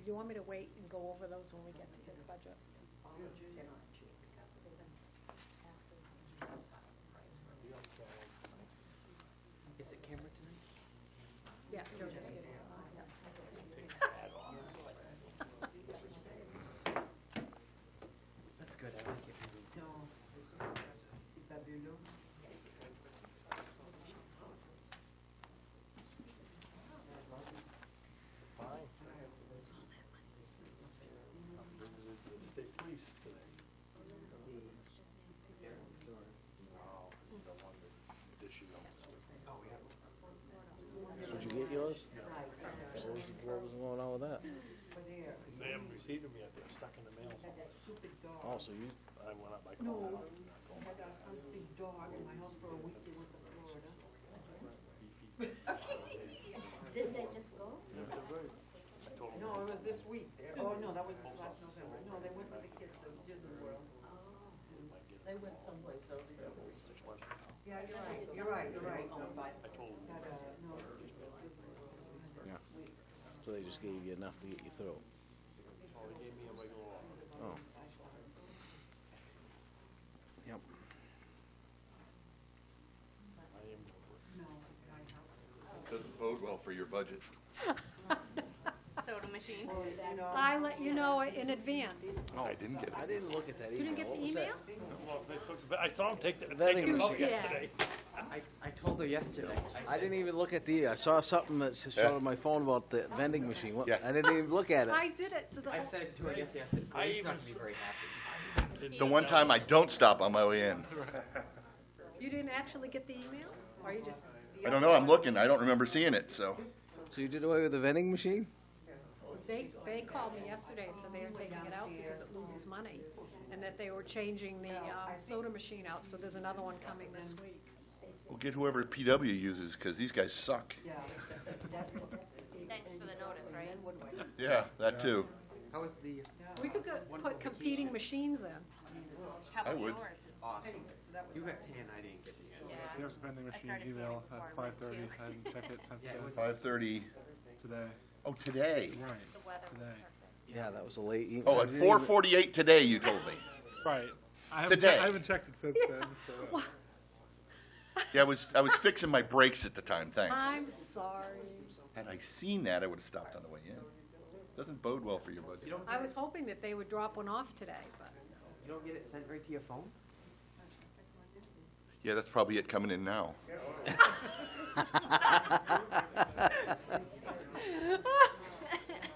do you want me to wait and go over those when we get to his budget? Is it camera tonight? Yeah, Joe just gave it. That's good. I like it. Visited the state police today. Dishes on the system. Oh, yeah. Did you get yours? What was going on with that? They haven't received them yet, they're stuck in the mail. Oh, so you, I went up, I called them up. I had some big dog in my house for a week. They went to Florida. Didn't they just go? I told them, No, it was this week. Oh, no, that was last November. No, they went with the kids to Disney World. They went someplace else. 6 months from now. Yeah, you're right, you're right. I told them, Had, no, yeah. So they just gave you enough to get you through? oh, they gave me a regular offer. Oh. Yep. I am over it. no, I have. Doesn't bode well for your budget. Soda machine. You know, I let you know in advance. I didn't get it. I didn't look at that email. You didn't get What the was that? email? Well, they took, I saw them take the, Vending take it out machine. yesterday. I told her yesterday. I didn't even look at the, I saw something that showed Yeah. on my phone about the vending machine. What, Yeah. I didn't even look at it. I did it to the. I said to her yesterday, I said, I Greg's even not gonna be very happy. The one time I don't stop on my way in. You didn't actually get the email? Or you just? I don't know, I'm looking, I don't remember seeing it, so. So you did away with the vending machine? They called me yesterday and said they are taking it out because it loses money. And that they were changing the soda machine out, so there's another one coming this week. We'll get whoever PW uses, because these guys suck. yeah. Thanks for the notice, right? Yeah, that too. How was the We could put competing machines in. How I about would. yours? awesome? You got 10, I didn't get 10. Yeah. There's a vending I machine started doing email it before at I went 5:30. too. I hadn't checked it since Yeah, it was 5:30, today. oh, today. Right, The weather was today. perfect. Yeah, that was a late email. Oh, I at didn't even- 4:48 today, you told me. Right. Today. I haven't checked it since then, so. Yeah, I was fixing my brakes at the time, thanks. I'm sorry. Had I seen that, I would have stopped on the way in. Doesn't bode well for your budget. You don't, I was hoping that they would drop one off today, but. you don't get it sent right to your phone? Yeah, that's probably it coming in now.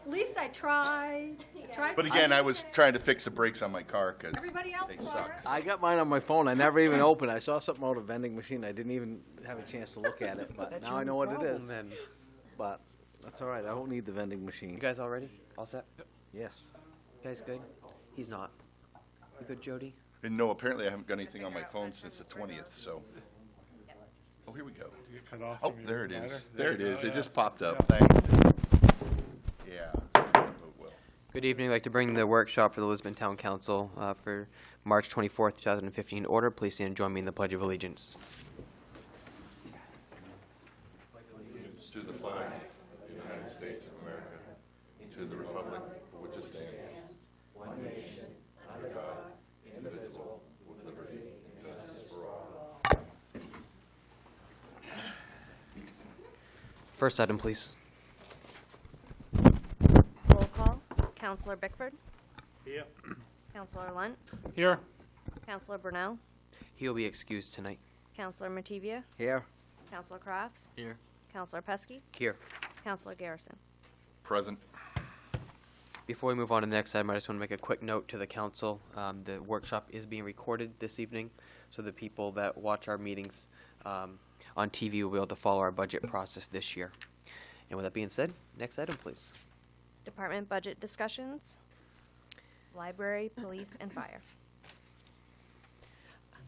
At least I tried. But again, I was trying to fix the brakes on my car, because Everybody else they saw suck. it. I got mine on my phone. I never even opened it. I saw something out of vending machine. I didn't even have a chance to look at it, but That's now I your know what it problem, is. Then. But that's all right. I don't need the vending machine. You guys all ready? All set? Yes. You guys good? He's not. You good, Jody? And no, apparently I haven't got anything on my phone since the 20th, so. Oh, here we go. You get cut off Oh, from your there it provider? is. There it you is. go, It yeah. just popped up. Yeah. Thanks. Yeah. Doesn't bode well. Good evening. I'd like to bring the workshop for the Lisbon Town Council for March 24th, 2015 to order. Please stand and join me in the Pledge of Allegiance. To the flag of the United States of America, to the republic for which it stands, one nation, under God, indivisible, with liberty and justice for all. First item, please. Roll call. Counselor Bickford. Here. Counselor Lunt. Here. Counselor Brunel. He will be excused tonight. Counselor Matevia. Here. Counselor Crofts. Here. Counselor Pesky. Here. Counselor Garrison. Present. Before we move on to the next item, I just want to make a quick note to the council. The workshop is being recorded this evening, so the people that watch our meetings on TV will be able to follow our budget process this year. And with that being said, next item, please. Department budget discussions. Library, police, and fire.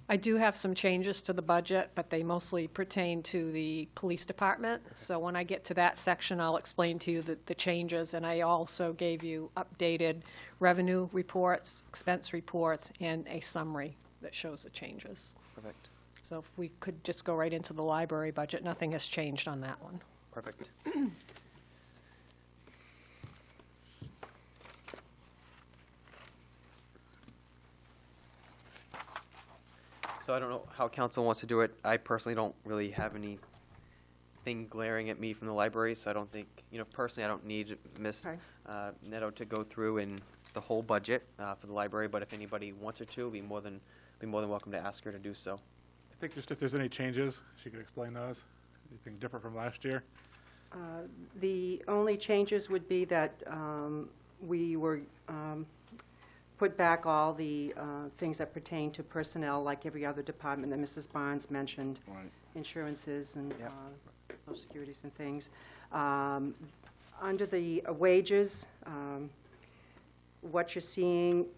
I do have some changes to the budget, but they mostly pertain to the police department. So when I get to that section, I'll explain to you the changes. And I also gave you updated revenue reports, expense reports, and a summary that shows the changes. Perfect. So if we could just go right into the library budget, nothing has changed on that one. Perfect. So I don't know how council wants to do it. I personally don't really have anything glaring at me from the library, so I don't think, personally, I don't need Ms. Okay. Neto to go through in the whole budget for the library, but if anybody wants her to, be more than welcome to ask her to do so. I think just if there's any changes, she could explain those. Anything different from last year? The only changes would be that we were put back all the things that pertain to personnel, like every other department that Mrs. Barnes mentioned, Right. insurances and Yep. social securities and things. Under the wages, what you're seeing,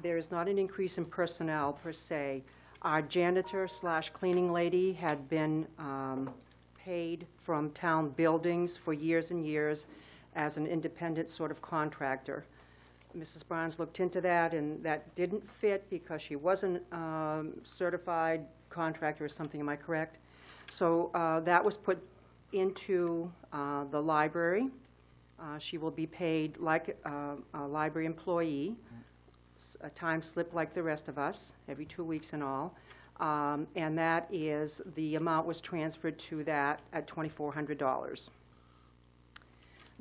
there is not an increase in personnel per se. Our janitor/cleaning lady had been paid from town buildings for years and years as an independent sort of contractor. Mrs. Barnes looked into that, and that didn't fit because she wasn't certified contractor or something, am I correct? So that was put into the library. She will be paid like a library employee, a time slip like the rest of us, every 2 weeks and all. And that is, the amount was transferred to that at $2,400.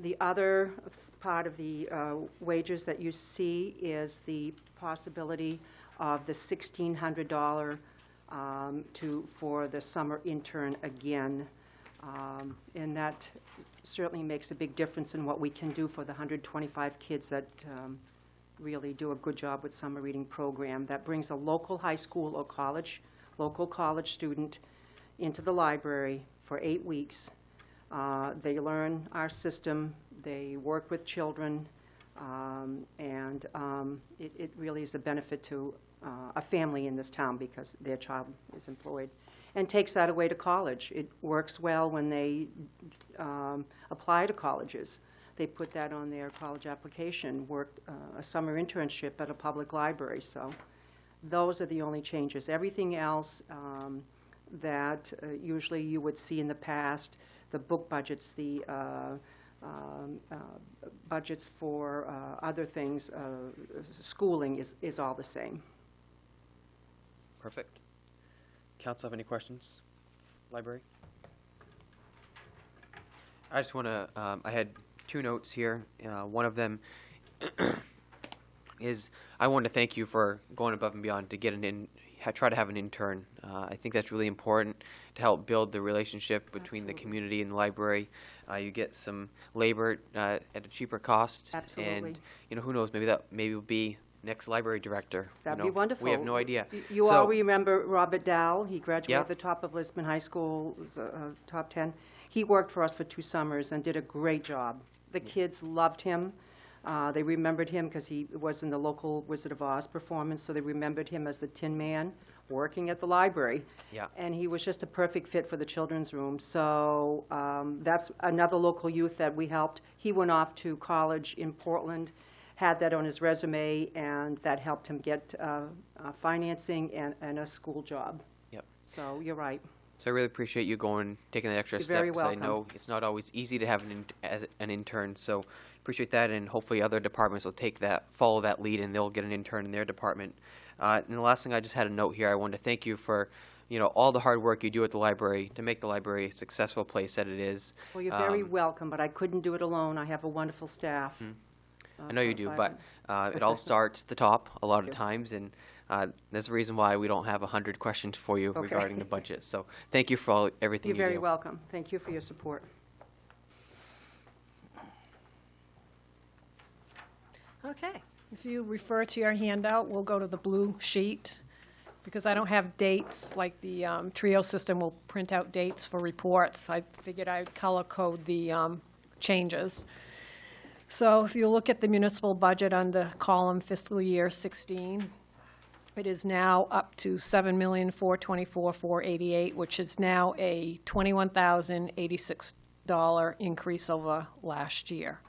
The other part of the wages that you see is the possibility of the $1,600 for the summer intern again. And that certainly makes a big difference in what we can do for the 125 kids that really do a good job with summer reading program. That brings a local high school or college, local college student into the library for 8 weeks. They learn our system, they work with children, and it really is a benefit to a family in this town because their child is employed, and takes that away to college. It works well when they apply to colleges. They put that on their college application, worked a summer internship at a public library. So those are the only changes. Everything else that usually you would see in the past, the book budgets, the budgets for other things, schooling is all the same. Perfect. Council have any questions? Library? I just want to, I had 2 notes here. One of them is I want to thank you for going above and beyond to get try to have an intern. I think that's really important to help build the relationship between the community and the library. You get some labor at a cheaper cost. Absolutely. And, who knows, maybe will be next library director. That'd be wonderful. We have no idea. You all remember Robert Dow. He graduated Yeah. at the top of Lisbon High School, was, top 10. He worked for us for 2 summers and did a great job. The kids loved him. They remembered him because he was in the local Wizard of Oz performance, so they remembered him as the Tin Man working at the library. Yeah. And he was just a perfect fit for the children's room. So that's another local youth that we helped. He went off to college in Portland, had that on his resume, and that helped him get financing and a school job. Yep. So you're right. So I really appreciate you taking that extra You're step. very 'Cause I know welcome. it's not always easy to have an intern. So appreciate that, and hopefully other departments will follow that lead, and they'll get an intern in their department. And the last thing, I just had a note here. I wanted to thank you for, all the hard work you do at the library to make the library a successful place that it is. Well, you're very welcome, but I couldn't do it alone. I have a wonderful staff. I know you for the do, but library. it all starts at the top a lot of you. times, and there's a reason why we don't have 100 questions for you Okay. regarding the budget. So thank you for everything You're you do. very welcome. Thank you for your support. Okay. If you refer to your handout, we'll go to the blue sheet. Because I don't have dates, like the Trio system will print out dates for reports, I figured I'd color code the changes. So if you look at the municipal budget under column fiscal year 16, it is now up to $7,424,488, which is now a $21,086 increase over last year.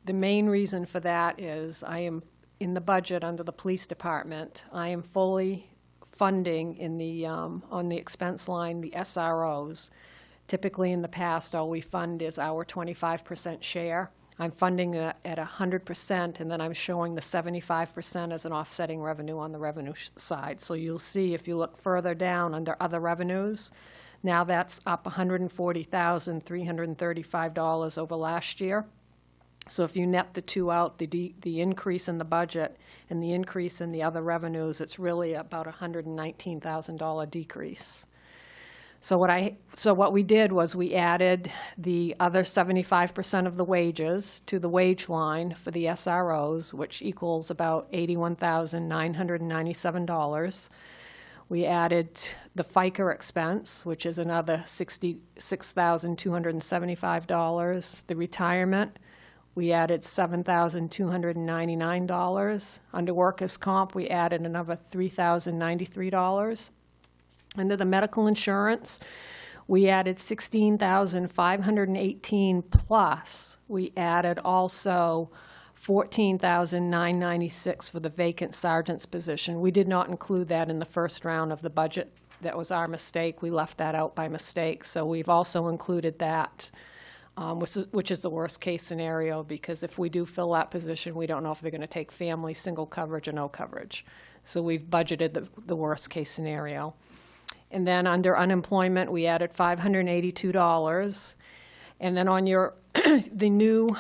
The main reason for that is I am in the budget under the police department. I am fully funding in the on the expense line the SROs. Typically in the past, all we fund is our 25% share I'm funding it at 100%, and then I'm showing the 75% as an offsetting revenue on the revenue side. So you'll see, if you look further down under other revenues, now that's up $140,335 over last year. So if you net the two out, the increase in the budget and the increase in the other revenues, it's really about a $119,000 decrease. So what we did was we added the other 75% of the wages to the wage line for the SROs, which equals about $81,997. We added the FICA expense, which is another $66,275. The retirement, we added $7,299. Under workers' comp, we added another $3,093. Under the medical insurance, we added $16,518 plus. We added also $14,996 for the vacant sergeant's position. We did not include that in the first round of the budget. That was our mistake. We left that out by mistake. So we've also included that, which is the worst-case scenario, because if we do fill that position, we don't know if they're going to take family, single coverage, or no coverage. So we've budgeted the worst-case scenario. And then under unemployment, we added $582. And then on your the new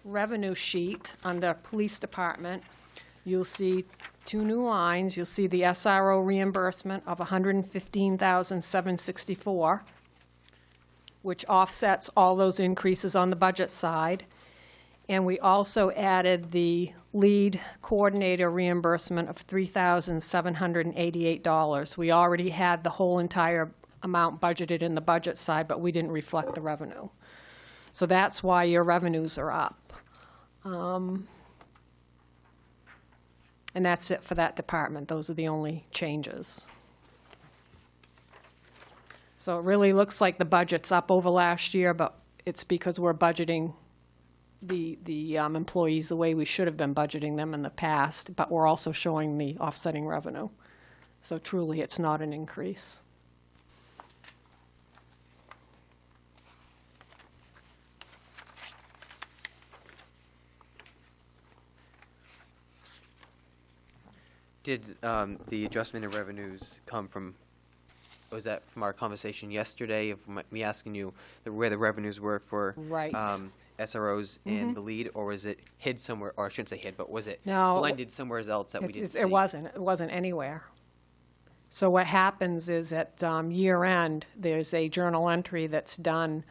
revenue sheet under police department, you'll see two new lines. You'll see the SRO reimbursement of $115,764, which offsets all those increases on the budget side. And we also added the lead coordinator reimbursement of $3,788. We already had the whole entire amount budgeted in the budget side, but we didn't reflect the revenue. So that's why your revenues are up. And that's it for that department. Those are the only changes. So it really looks like the budget's up over last year, but it's because we're budgeting the employees the way we should have been budgeting them in the past, but we're also showing the offsetting revenue. So truly, it's not an increase. Did the adjustment in revenues come from, was that from our conversation yesterday of me asking you where the revenues were for Right. SROs and the lead, or was it hid somewhere, or I shouldn't say hid, but was it No. blended somewhere else that we didn't see? It wasn't anywhere. So what happens is at year end, there's a journal entry that's done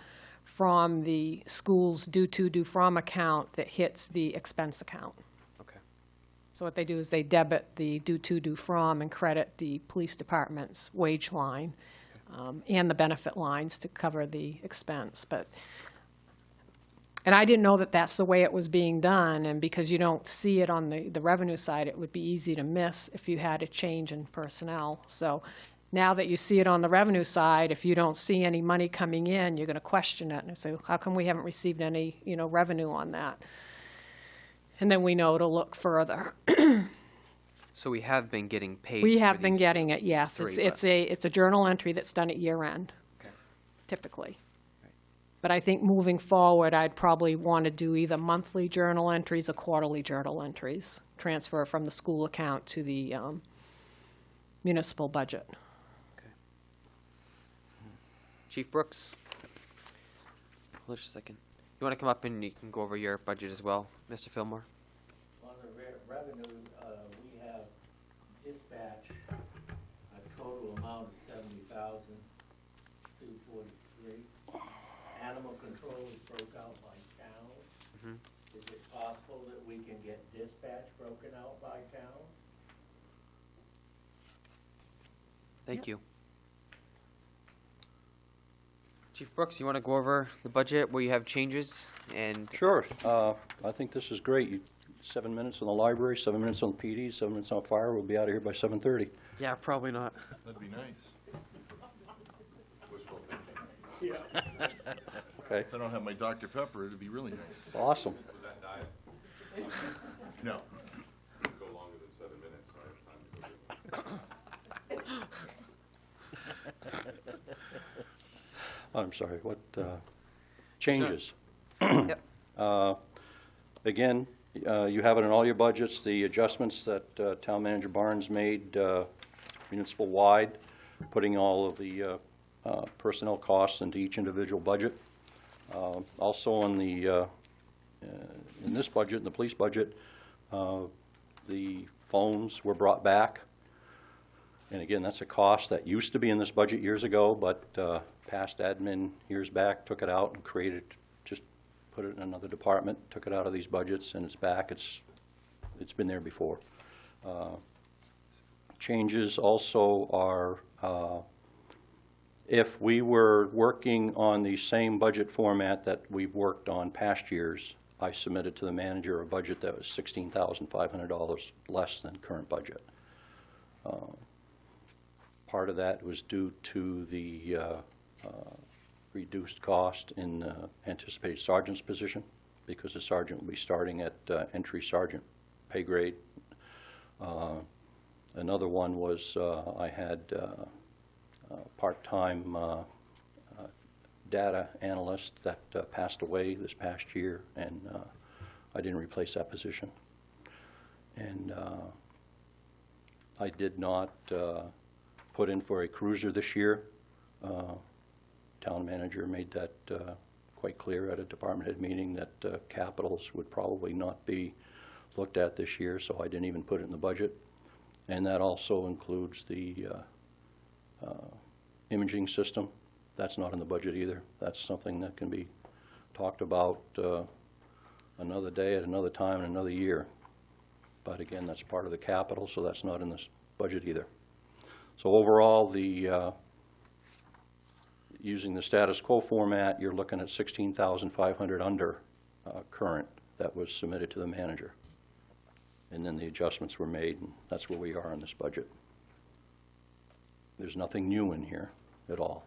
from the school's due to, due from account that hits the expense account. Okay. So what they do is they debit the due to, due from, and credit the police department's wage line and the benefit lines to cover the expense. And I didn't know that that's the way it was being done, and because you don't see it on the revenue side, it would be easy to miss if you had a change in personnel. So now that you see it on the revenue side, if you don't see any money coming in, you're going to question it and say, how come we haven't received any, revenue on that? And then we know to look further. So we have been getting paid. We for have been these getting it, yes. three, It's a journal entry that's done at year end, Okay. typically. But I think moving forward, I'd probably want to do either monthly journal entries or quarterly journal entries, transfer from the school account to the municipal budget. Okay. Chief Brooks. Hold just a second. You want to come up and you can go over your budget as well, Mr. Fillmore? On the revenue, we have dispatch, a total amount of $70,243. Animal control is broke out by towns. Is it possible that we can get dispatch broken out by towns? Thank you. Chief Brooks, you want to go over the budget where you have changes and Sure. I think this is great. 7 minutes on the library, 7 minutes on PD, 7 minutes on fire. We'll be out of here by 7:30. yeah, probably not. That'd be nice. Wishful thinking. Okay. If I don't have my Dr. Pepper, it'd be really nice. Awesome. No. I'm sorry. What changes? Yep. Again, you have it in all your budgets, the adjustments that Town Manager Barnes made municipal-wide, putting all of the personnel costs into each individual budget. Also in this budget, in the police budget, the phones were brought back. And again, that's a cost that used to be in this budget years ago, but past admin years back took it out and just put it in another department, took it out of these budgets, and it's back. It's been there before. Changes also are, if we were working on the same budget format that we've worked on past years, I submitted to the manager a budget that was $16,500 less than current budget. Part of that was due to the reduced cost in the anticipated sergeant's position, because the sergeant will be starting at entry sergeant pay grade. Another one was I had part-time data analyst that passed away this past year, and I didn't replace that position. And I did not put in for a cruiser this year. Town manager made that quite clear at a department head meeting that capitals would probably not be looked at this year, so I didn't even put it in the budget. And that also includes the imaging system. That's not in the budget either. That's something that can be talked about another day at another time in another year. But again, that's part of the capital, so that's not in this budget either. So overall, using the status quo format, you're looking at $16,500 under current that was submitted to the manager. And then the adjustments were made, and that's where we are in this budget. There's nothing new in here at all.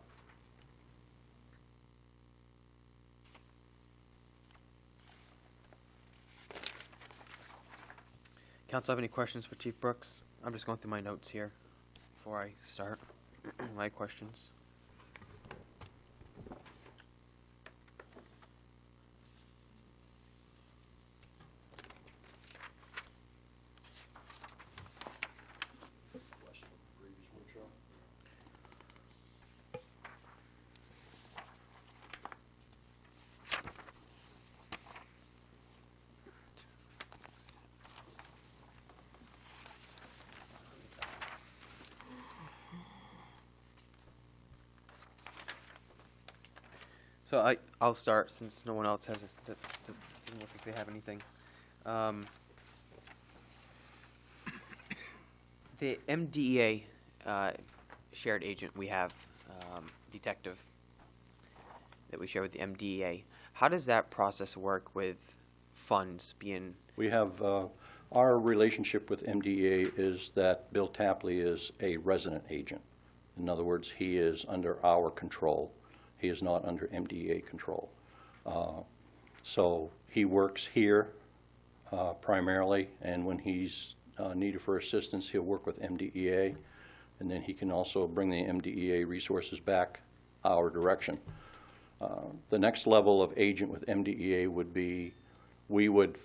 Council, have any questions for Chief Brooks? I'm just going through my notes here before I start my questions. So I'll start since no one else doesn't look like they have anything. The MDEA shared agent we have, detective, that we share with the MDEA. How does that process work with funds being? We have our relationship with MDEA is that Bill Tapley is a resident agent. In other words, he is under our control. He is not under MDEA control. So he works here primarily, and when he's needed for assistance, he'll work with MDEA, and then he can also bring the MDEA resources back our direction. The next level of agent with MDEA would be, we would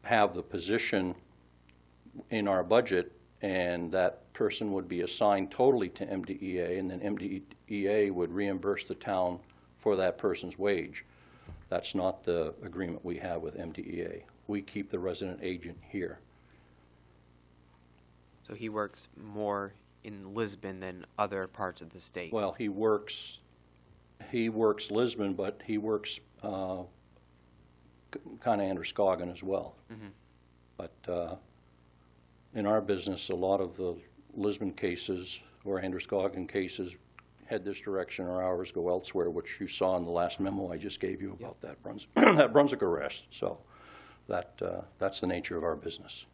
have the position in our budget, and that person would be assigned totally to MDEA, and then MDEA would reimburse the town for that person's wage. That's not the agreement we have with MDEA. We keep the resident agent here. So he works more in Lisbon than other parts of the state. Well, he works Lisbon, but he works kind of Androscoggin as well. Mm-hmm. But in our business, a lot of the Lisbon cases or Androscoggin cases head this direction, or ours go elsewhere, which you saw in the last memo I just gave you about that that Brunswick arrest. So that's the nature of our business.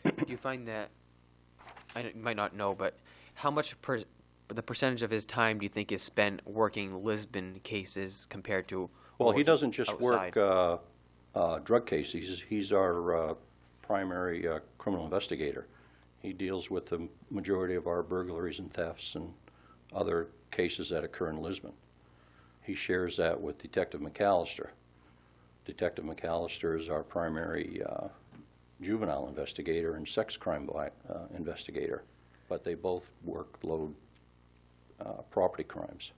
Do you find that, you might not know, but how much the percentage of his time do you think is spent working Lisbon cases compared to? Well, he doesn't just outside? work drug cases. He's our primary criminal investigator. He deals with the majority of our burglaries and thefts and other cases that occur in Lisbon. He shares that with Detective McAllister. Detective McAllister is our primary juvenile investigator and sex crime investigator, but they both workload property crimes.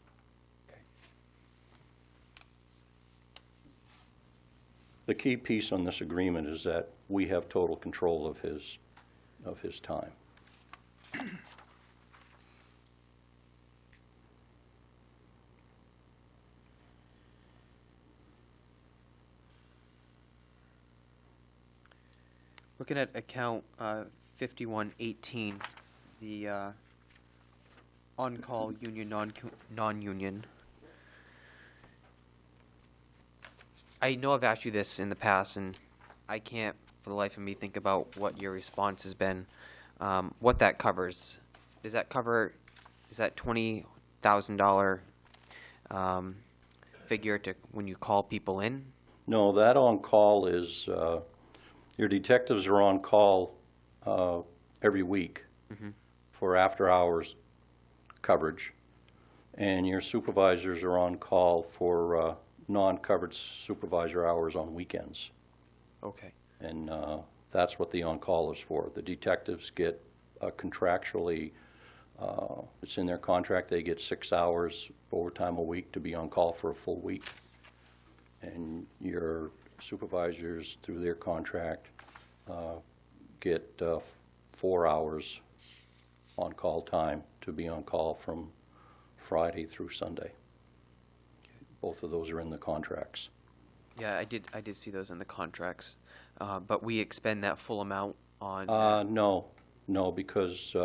The key piece on this agreement is that we have total control of his time. Looking at account 5118, the on-call union, non-union. I know I've asked you this in the past, and I can't for the life of me think about what your response has been. What that covers? Does that cover, is that $20,000 figure to when you call people in? No, that on-call is, your detectives are on call every week for after-hours coverage, and your supervisors are on call for non-covered supervisor hours on weekends. Okay. And that's what the on-call is for. The detectives get contractually, it's in their contract, they get 6 hours overtime a week to be on call for a full week. And your supervisors, through their contract, get 4 hours on-call time to be on call from Friday through Sunday. Both of those are in the contracts. Yeah, I did see those in the contracts, but we expend that full amount on. No, because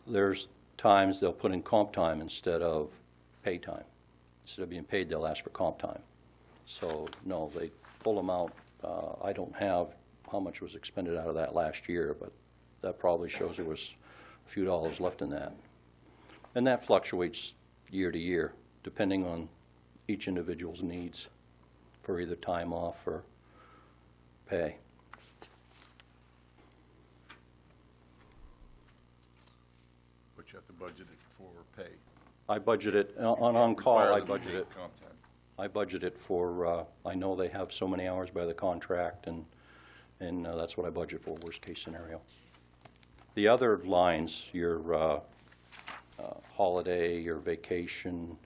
there's times they'll put in comp time instead of pay time. Instead of being paid, they'll ask for comp time. So no, they full amount. I don't have how much was expended out of that last year, but that probably shows there was a few dollars left in that, and that fluctuates year to year, depending on each individual's needs for either time off or pay. But you have to budget it for pay. I budget it, on-call, I Required to budget take it. comp time. I budget it for, I know they have so many hours by the contract, and that's what I budget for, worst case scenario. The other lines, your holiday, your vacation,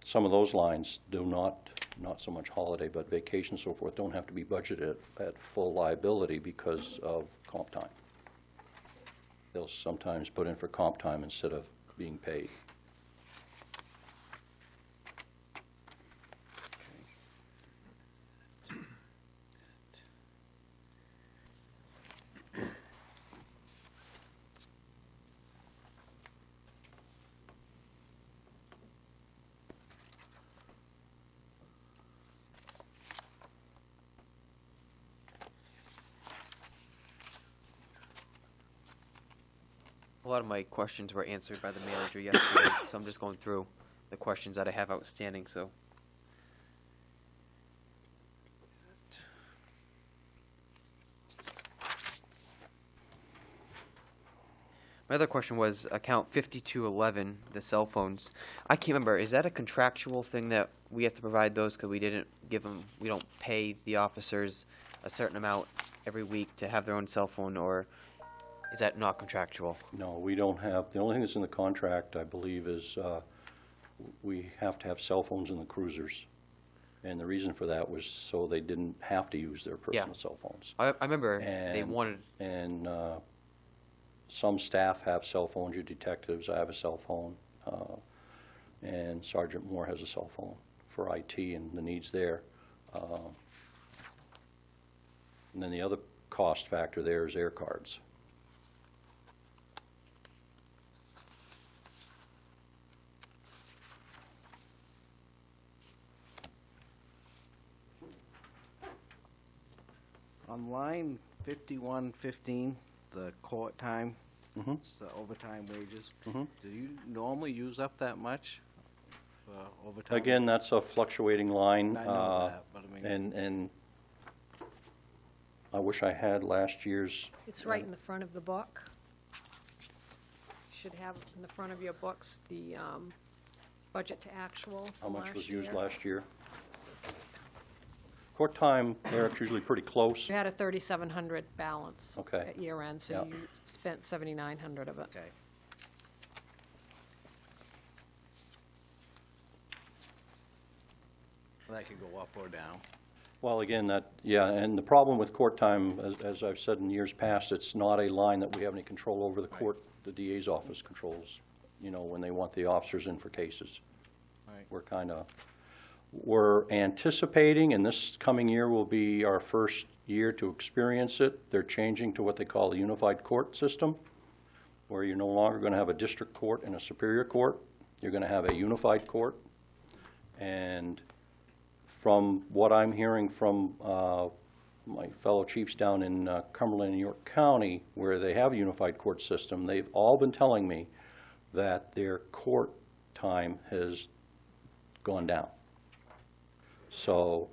some of those lines do not so much holiday, but vacation and so forth, don't have to be budgeted at full liability because of comp time. They'll sometimes put in for comp time instead of being paid. A lot of my questions were answered by the manager yesterday, so I'm just going through the questions that I have outstanding, so. My other question was account 5211, the cell phones. I can't remember, is that a contractual thing that we have to provide those because we didn't give them, we don't pay the officers a certain amount every week to have their own cell phone, or is that not contractual? No, we don't have, the only thing that's in the contract, I believe, is we have to have cell phones in the cruisers. And the reason for that was so they didn't have to use their personal cell phones. I remember they And- wanted, And some staff have cell phones, your detectives, I have a cell phone, and Sergeant Moore has a cell phone for IT and the needs there. And then the other cost factor there is air cards. On line 5115, the court time, Mhm. it's the overtime wages. Mhm. Do you normally use up that much for overtime? Again, that's a fluctuating line. I know that, but I mean. And I wish I had last year's. It's right in the front of the book. Should have in the front of your books the budget to actual How from much last was used year. last year? Court time, Eric's usually pretty close. You had a 3,700 balance. Okay. At year end, so Yeah. you spent 7,900 of it. Okay. That could go up or down. Well, again, and the problem with court time, as I've said in years past, it's not a line that we have any control over. The court, the DA's office controls, when they want the officers in for cases. Right. We're anticipating, and this coming year will be our first year to experience it. They're changing to what they call the unified court system, where you're no longer going to have a district court and a superior court. You're going to have a unified court. And from what I'm hearing from my fellow chiefs down in Cumberland and York County, where they have a unified court system, they've all been telling me that their court time has gone down. So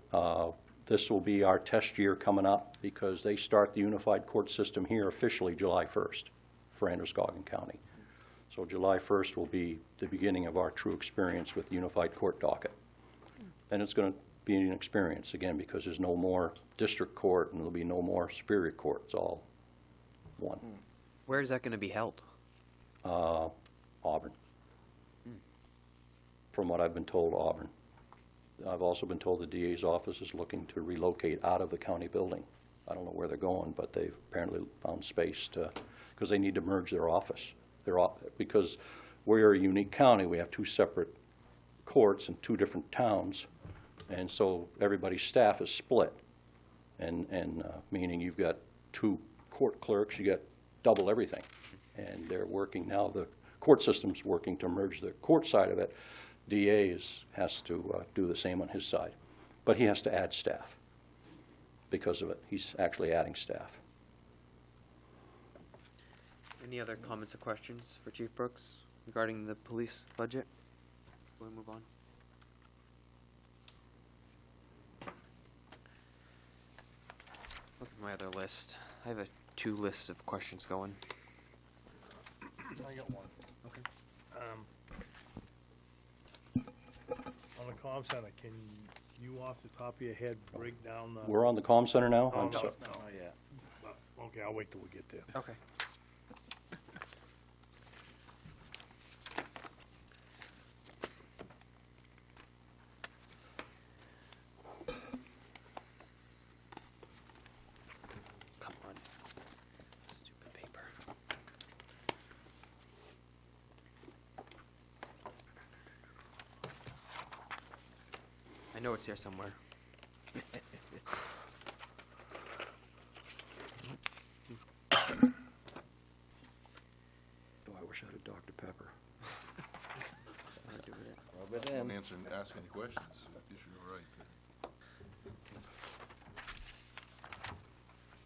this will be our test year coming up, because they start the unified court system here officially July 1st for Androscoggin County. So July 1st will be the beginning of our true experience with the unified court docket. And it's going to be an experience, again, because there's no more district court and there'll be no more superior court. It's all one. Where is that going to be held? Auburn. From what I've been told, Auburn. I've also been told the DA's office is looking to relocate out of the county building. I don't know where they're going, but they've apparently found space because they need to merge their office. Because we're a unique county, we have two separate courts in two different towns, and so everybody's staff is split. And meaning you've got two court clerks, you got double everything. And they're working now, the court system's working to merge the court side of it. DA has to do the same on his side. But he has to add staff because of it. He's actually adding staff. Any other comments or questions for Chief Brooks regarding the police budget? Before we move on. Look at my other list. I have two lists of questions going. I got one. Okay. On the comm center, can you off the top of your head break down the? We're on the comm center now? Oh, I'm no, so- no. Oh, yeah. Okay, I'll wait till we get there. Okay. Come on. Stupid paper. I know it's here somewhere. Oh, I wish I had a Dr. Pepper. Rub it Don't in. ask any questions. You should go right.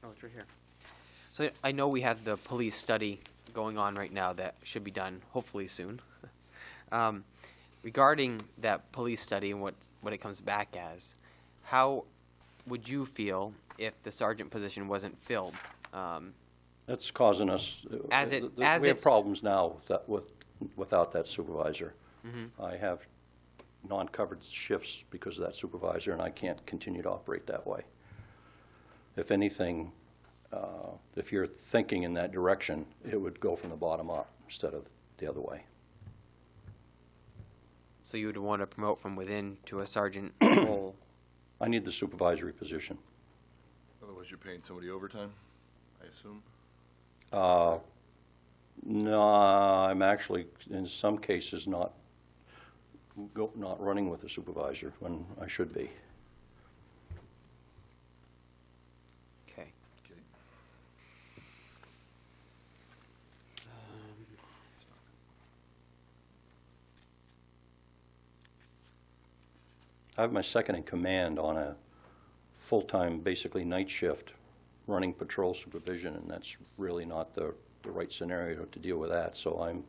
Oh, it's right here. So I know we have the police study going on right now that should be done hopefully soon. Regarding that police study and what it comes back as, how would you feel if the sergeant position wasn't filled? That's causing us, As it- we as have it's- problems now without that supervisor. I have non-covered shifts because of that supervisor, and I can't continue to operate that way. If anything, if you're thinking in that direction, it would go from the bottom up instead of the other way. So you would want to promote from within to a sergeant role? I need the supervisory position. Otherwise, you're paying somebody overtime, I assume? No, I'm actually, in some cases, not running with the supervisor when I should be. Okay. Okay. I have my second in command on a full-time, basically night shift, running patrol supervision, and that's really not the right scenario to deal with that. So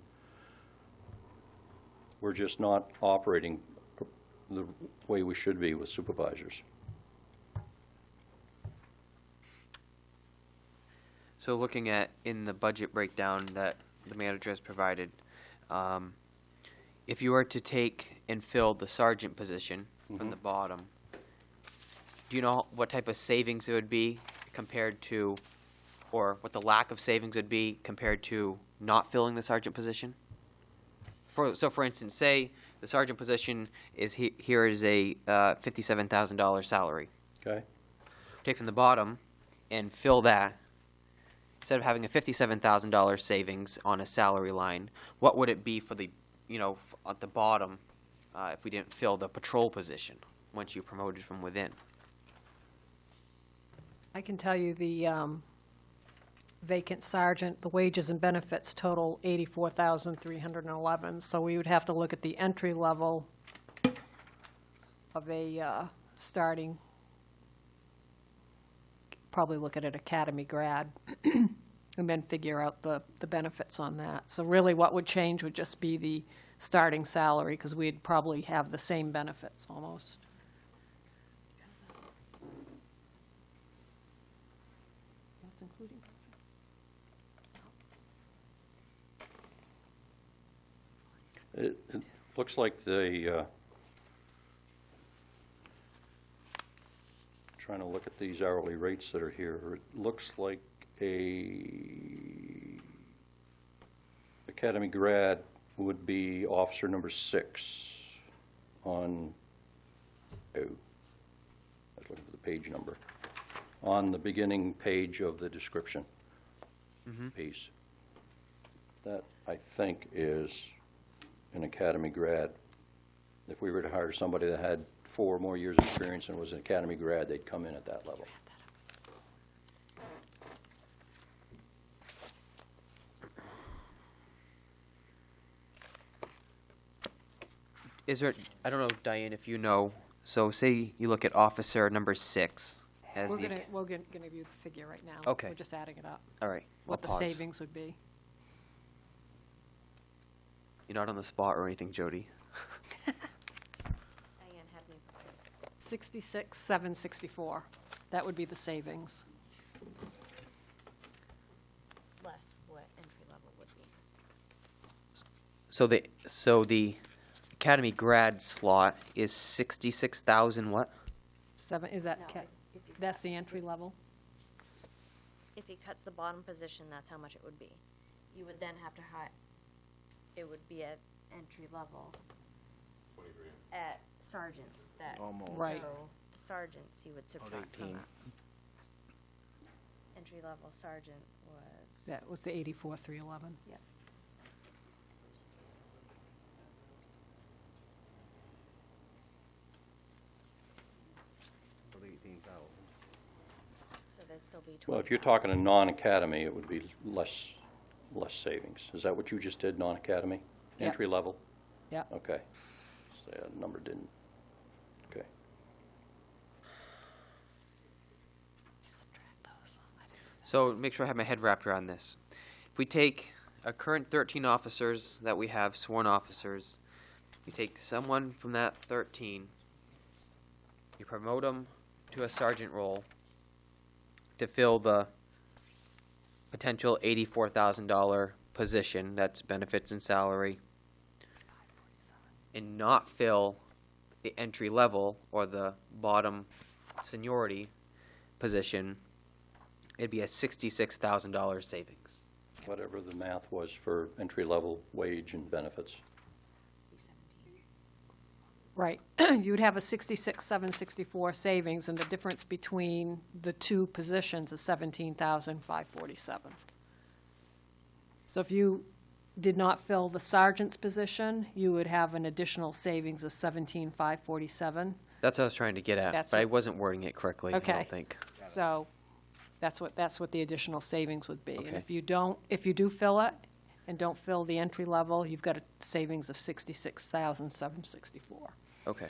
we're just not operating the way we should be with supervisors. So looking at in the budget breakdown that the manager has provided, if you were to take and fill the sergeant position from the bottom, do you know what type of savings it would be compared to, or what the lack of savings would be compared to not filling the sergeant position? So for instance, say the sergeant position is, here is a $57,000 salary. Okay? Take from the bottom and fill that. Instead of having a $57,000 savings on a salary line, what would it be for the, at the bottom, if we didn't fill the patrol position once you promoted from within? I can tell you the vacant sergeant, the wages and benefits total $84,311. So we would have to look at the entry level of a starting, probably look at an academy grad, and then figure out the benefits on that. So really what would change would just be the starting salary, because we'd probably have the same benefits almost. That's including It looks like trying to look at these hourly rates that are here, it looks like a academy grad would be officer number 6 on, let's look at the page number, on the beginning page of the description piece. That, I think, is an academy grad. If we were to hire somebody that had 4 more years experience and was an academy grad, they'd come in at that level. Is there, I don't know, Diane, if you know, so say you look at officer number 6 as We're the, gonna give you the figure right now. Okay. We're just adding it up, all right, what the I'll pause. savings would be. You're not on the spot or anything, Jody. Diane had me prepared. 66,764. That would be the savings. Less what entry level would be. So the academy grad slot is 66,000 what? Is that, No, if you that's cut- the entry level? If he cuts the bottom position, that's how much it would be. You would then have to hire, it would be at entry level. 20 grand. At sergeants, that. Almost. Right. So the sergeants, you would subtract from 18. that. Entry level sergeant was. That was the 84,311. Yep. About 18,000. So there'd still be 20. Well, if you're talking a non-academy, it would be less savings. Is that what you just did, non-academy? Yep. Entry level? Yeah. Okay. So that number didn't, okay. So make sure I have my head wrapped around this. If we take our current 13 officers that we have, sworn officers, you take someone from that 13, you promote them to a sergeant role to fill the potential $84,000 position, that's benefits and salary, and not fill the entry level or the bottom seniority position, it'd be a $66,000 savings. Whatever the math was for entry-level wage and benefits. Right. You'd have a 66,764 savings, and the difference between the two positions is 17,547. So if you did not fill the sergeant's position, you would have an additional savings of 17,547. That's what I was trying to get at, That's but I what- wasn't wording it correctly, I Okay. don't think. So that's what the additional savings would be. And Okay. if you do fill it and don't fill the entry level, you've got a savings of 66,764. Okay.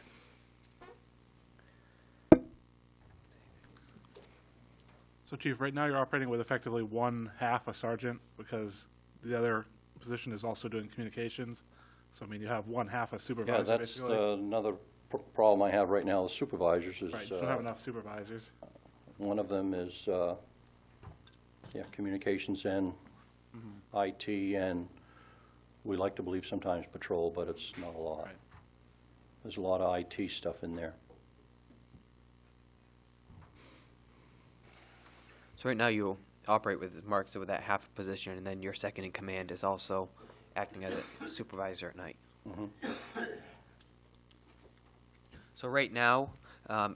So Chief, right now you're operating with effectively one half a sergeant because the other position is also doing communications. So I mean, you have one half a Yeah, supervisor that's basically. another problem I have right now with supervisors is, Right, you don't have enough supervisors. one of them is, communications and IT, and we like to believe sometimes patrol, but it's not a lot. Right. There's a lot of IT stuff in there. So right now you operate with Mark, so with that half a position, and then your second in command is also acting as a supervisor at night. So right now,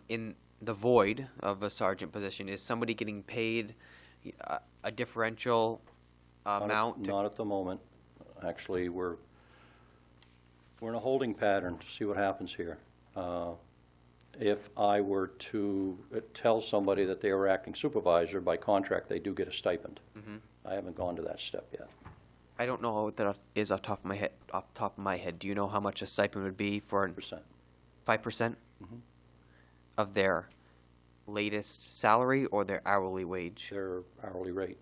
in the void of a sergeant position, is somebody getting paid a differential amount? Not at the moment. Actually, we're in a holding pattern to see what happens here. If I were to tell somebody that they were acting supervisor, by contract, they do get a stipend. I haven't gone to that step yet. I don't know what that is off the top of my head. Off the top of my head, do you know how much a stipend would be for 5% of their latest salary or their hourly wage? Their hourly rate.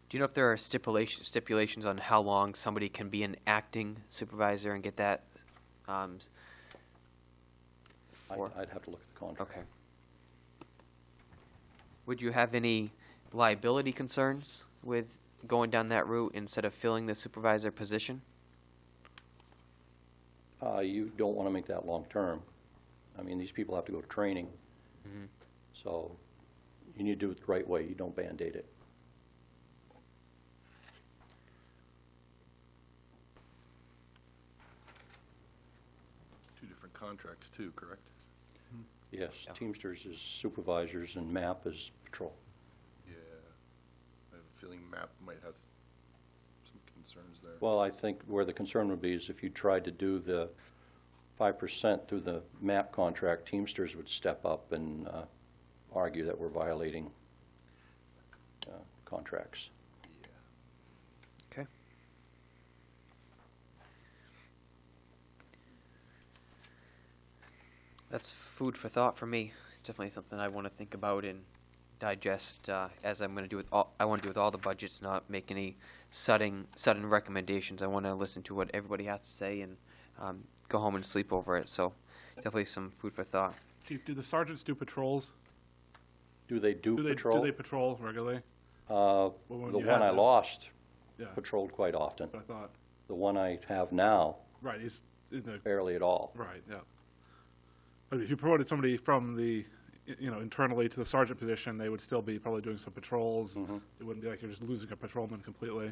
Do you know if there are stipulations on how long somebody can be an acting supervisor and get that? For I'd have to look at the contract. okay. Would you have any liability concerns with going down that route instead of filling the supervisor position? You don't want to make that long-term. I mean, these people have to go to training. So you need to do it the right way. You don't Band-Aid it. Two different contracts too, correct? Yes, Yeah. Teamsters is supervisors and MAP is patrol. Yeah. I have a feeling MAP might have some concerns there. Well, I think where the concern would be is if you tried to do the 5% through the MAP contract, Teamsters would step up and argue that we're violating contracts. Okay. That's food for thought for me. It's definitely something I want to think about and digest as I'm going to do with all. I want to do with all the budgets, not make any sudden recommendations. I want to listen to what everybody has to say and go home and sleep over it. So definitely some food for thought. Chief, do the sergeants do patrols? Do they do patrol? Do they patrol regularly? when The you one had I them. lost Yeah, patrolled quite often. but I thought, The one I have now, right, he's in the, barely at all. right, yeah. But if you promoted somebody from the, internally to the sergeant position, they would still be probably doing some patrols. Mhm. It wouldn't be like you're just losing a patrolman completely.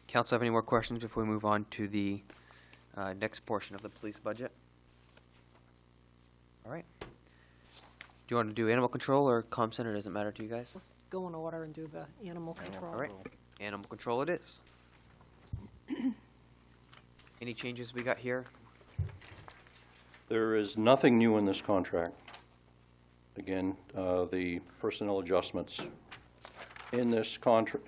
Council, have any more questions before we move on to the next portion of the police budget? All right. Do you want to do animal control or comm center? Doesn't matter to you guys? Let's go in order and do the animal control. All right. Animal control it is. Any changes we got here? There is nothing new in this contract. Again, the personnel adjustments in this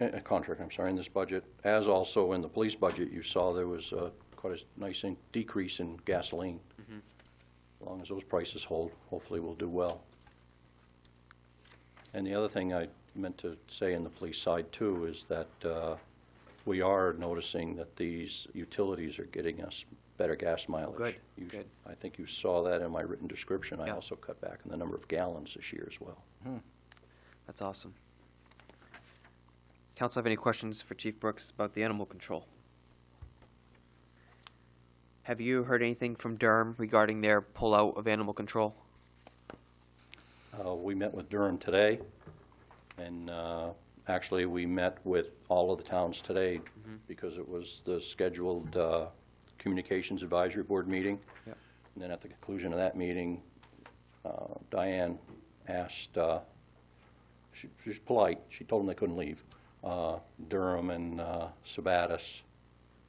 in this budget, as also in the police budget, you saw there was quite a nice decrease in gasoline. As long as those prices hold, hopefully we'll do well. And the other thing I meant to say in the police side too is that we are noticing that these utilities are getting us better gas mileage. Good, You- good. I think you saw that in my written description. I Yeah. also cut back on the number of gallons this year as well. That's awesome. Council, have any questions for Chief Brooks about the animal control? Have you heard anything from Durham regarding their pullout of animal control? We met with Durham today, and actually, we met with all of the towns today because it was the scheduled Communications Advisory Board meeting. Yep. And then at the conclusion of that meeting, Diane asked, she's polite, she told them they couldn't leave, Durham and Sabatis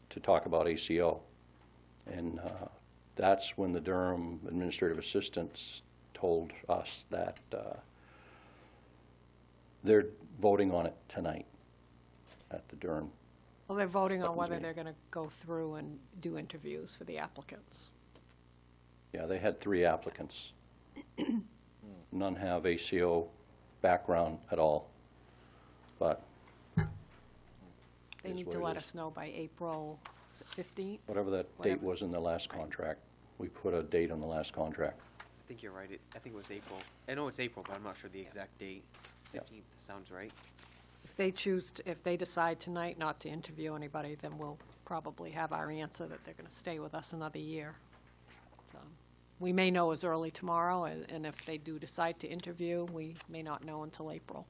to talk about ACO. And that's when the Durham administrative assistants told us that they're voting on it tonight at the Durham. Well, they're voting on Selectmen's whether meeting. they're going to go through and do interviews for the applicants. Yeah, they had 3 applicants. None have ACO background at all. But They is need what to it let is. us know by April, is it 15th? whatever that date Whatever. was in the last contract, we put a date on the last contract. I think you're right. I think it was April. I know it's April, but I'm not sure the exact date. Yep. 15th sounds right. If they if they decide tonight not to interview anybody, then we'll probably have our answer that they're going to stay with us another year. So, we may know as early tomorrow, and if they do decide to interview, we may not know until April.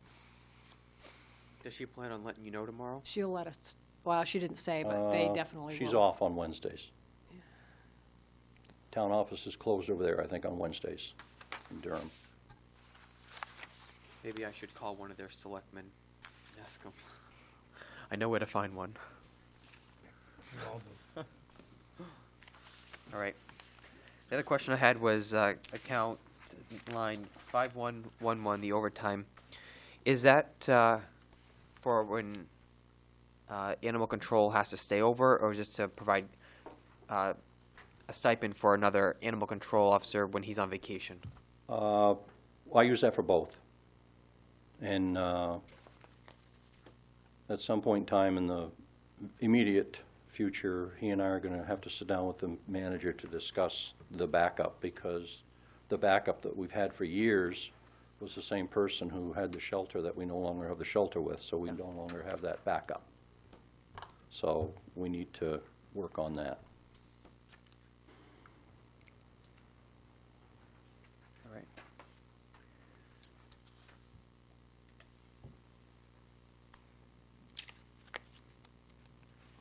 Does she plan on letting you know tomorrow? She'll let us, well, she didn't say, but they definitely will. She's off on Wednesdays. Town office is closed over there, I think, on Wednesdays in Durham. Maybe I should call one of their selectmen and ask them. I know where to find one. Well done. All right. The other question I had was account line 5111, the overtime. Is that for when animal control has to stay over, or is this to provide a stipend for another animal control officer when he's on vacation? I use that for both. And at some point in time in the immediate future, he and I are going to have to sit down with the manager to discuss the backup, because the backup that we've had for years was the same person who had the shelter that we no longer have the shelter with, so we no longer have that backup. So we need to work on that. All right.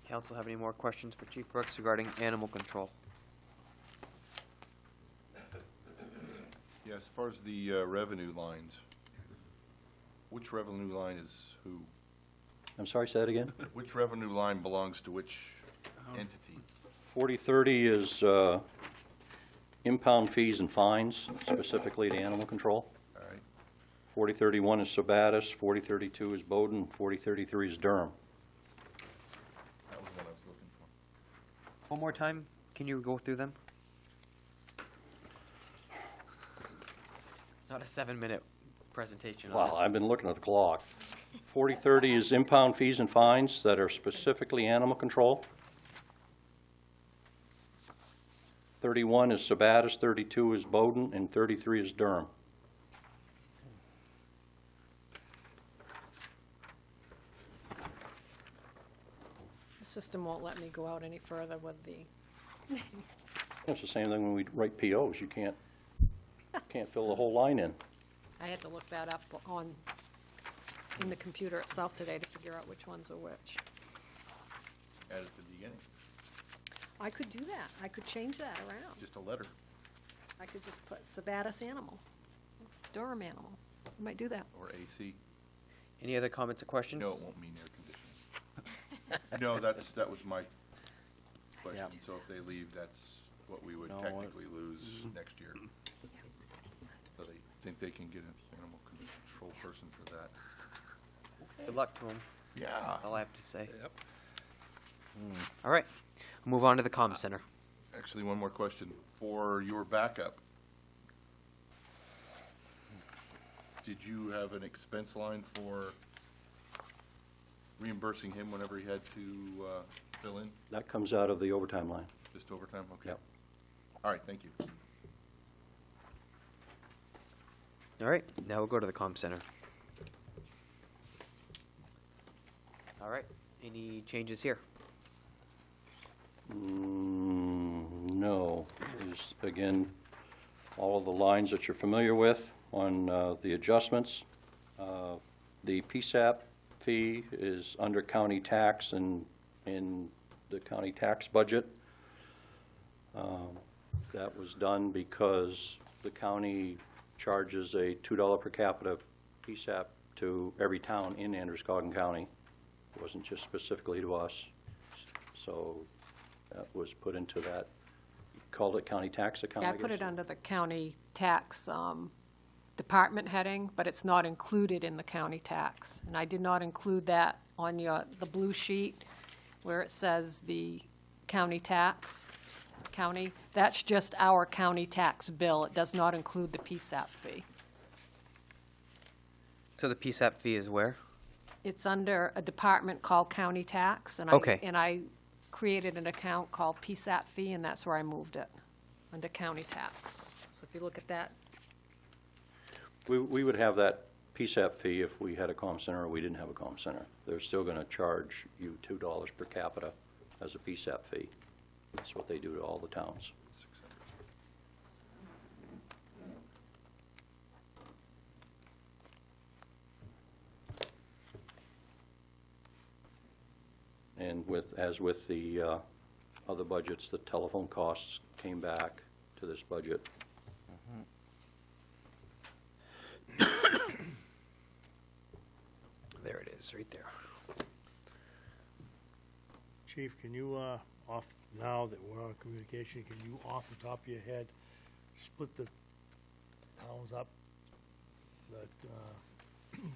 Council have any more questions for Chief Brooks regarding animal control? Yeah, as far as the revenue lines, which revenue line is who? I'm sorry, say that again? Which revenue line belongs to which entity? 4030 is impound fees and fines, specifically to animal control. All right, 4031 is Sabatis, 4032 is Bowden, 4033 is Durham. that was what I was looking for. One more time, can you go through them? It's not a 7-minute presentation on Wow, this I've one. been looking at the clock. 4030 is impound fees and fines that are specifically animal control. 31 is Sabatis, 32 is Bowden, and 33 is Durham. The system won't let me go out any further with the, It's the same thing when we write POs. You can't fill the whole line in. I had to look that up in the computer itself today to figure out which ones were which. Add it to the beginning, I could do that. I could change that around. just a letter. I could just put Sabatis animal, Durham animal. I might do that. Or AC. Any other comments or questions? No, it won't mean air conditioning. No, that was my question. So if they leave, that's what we would No, technically lose next year. So they think they can get an animal control person for that. Good luck to him, Yeah. all I have to say. Yep. All right, move on to the comm center. Actually, one more question. For your backup, did you have an expense line for reimbursing him whenever he had to fill in? That comes out of the overtime line. Just overtime? Okay. Yep. All right, thank you. All right, now we'll go to the comm center. All right, any changes here? No. There's, again, all of the lines that you're familiar with on the adjustments. The PSAP fee is under county tax and in the county tax budget. That was done because the county charges a $2 per capita PSAP to every town in Androscoggin County. It wasn't just specifically to us. So that was put into that, you called it county tax account, Yeah, I I put guess? it under the county tax department heading, but it's not included in the county tax. And I did not include that on the blue sheet where it says the county tax, county. That's just our county tax bill. It does not include the PSAP fee. So the PSAP fee is where? It's under a department called county tax, and Okay. I created an account called PSAP fee, and that's where I moved it, under county tax. So if you look at that, We would have that PSAP fee if we had a comm center or we didn't have a comm center. They're still going to charge you $2 per capita as a PSAP fee. That's what they do to all the towns. And as with the other budgets, the telephone costs came back to this budget. There it is, right there. Chief, can you, now that we're on communication, can you, off the top of your head, split the towns up? That,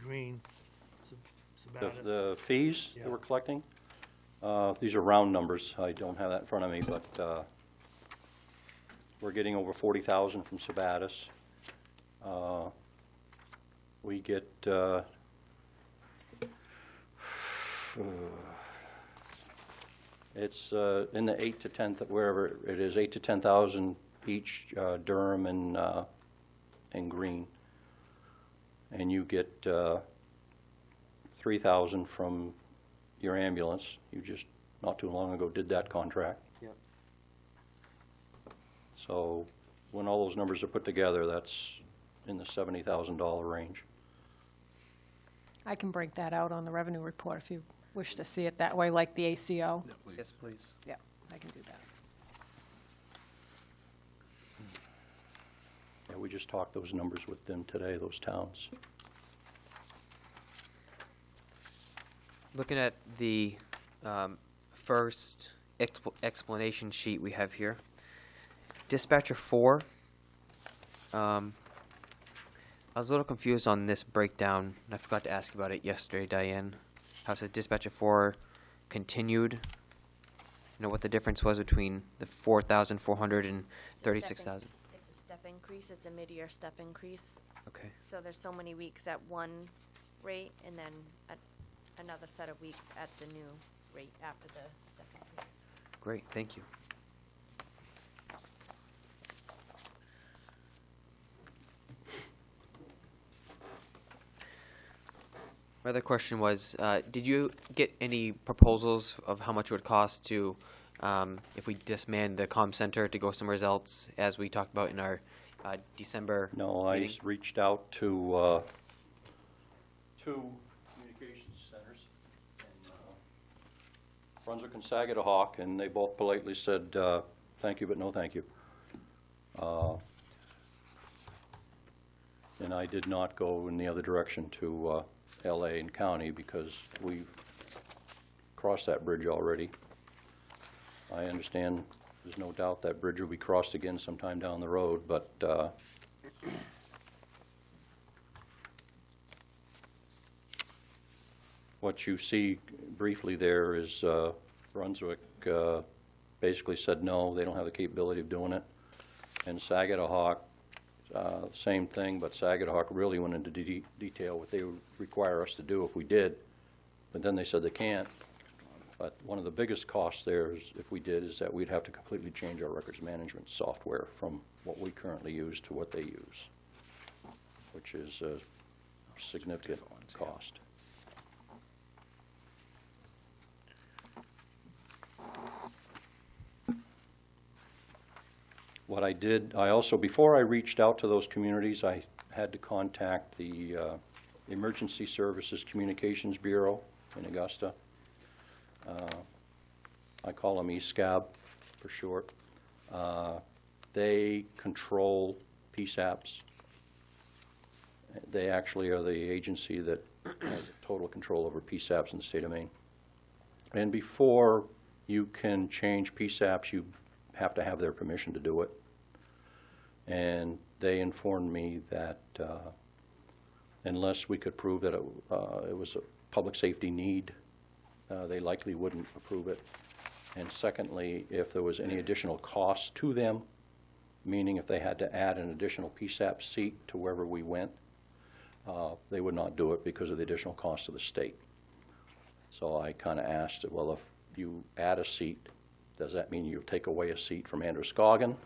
Green, Sabatis? The fees that Yeah. we're collecting, these are round numbers. I don't have that in front of me, but we're getting over 40,000 from Sabatis. We get it's in the 8 to 10, wherever it is, 8 to 10,000 each, Durham and Green. And you get 3,000 from your ambulance. You just, not too long ago, did that contract. Yep. So when all those numbers are put together, that's in the $70,000 range. I can break that out on the revenue report if you wish to see it that way, like the ACO. Yes, please. Yeah, I can do that. Yeah, we just talked those numbers with them today, those towns. Looking at the first explanation sheet we have here, dispatcher 4. I was a little confused on this breakdown, and I forgot to ask you about it yesterday, Diane. How it says dispatcher 4 continued. You know what the difference was between the 4,400 and 36,000? It's a step increase, it's a mid-year step increase. Okay. So there's so many weeks at one rate, and then another set of weeks at the new rate after the step increase. Great, thank you. My other question was, did you get any proposals of how much it would cost to, if we dismanned the comm center to go somewhere else, as we talked about in our December No, I meeting? reached out to two communications centers in Brunswick and Sagadahoc, and they both politely said, thank you, but no thank you. And I did not go in the other direction to LA and county because we've crossed that bridge already. I understand there's no doubt that bridge will be crossed again sometime down the road, but what you see briefly there is Brunswick basically said no, they don't have the capability of doing it. And Sagadahoc, same thing, but Sagadahoc really went into detail what they would require us to do if we did. But then they said they can't. But one of the biggest costs there, is, if we did, is that we'd have to completely change our records management software from what we currently use to what they use, which is a significant cost. What I did, I also, before I reached out to those communities, I had to contact the Emergency Services Communications Bureau in Augusta. I call them ESCAB for short. They control PSAPs. They actually are the agency that has total control over PSAPs in the state of Maine. And before you can change PSAPs, you have to have their permission to do it. And they informed me that unless we could prove that it was a public safety need, they likely wouldn't approve it. And secondly, if there was any additional cost to them, meaning if they had to add an additional PSAP seat to wherever we went, they would not do it because of the additional cost of the state. So I kind of asked, well, if you add a seat, does that mean you take away a seat from Androscoggin?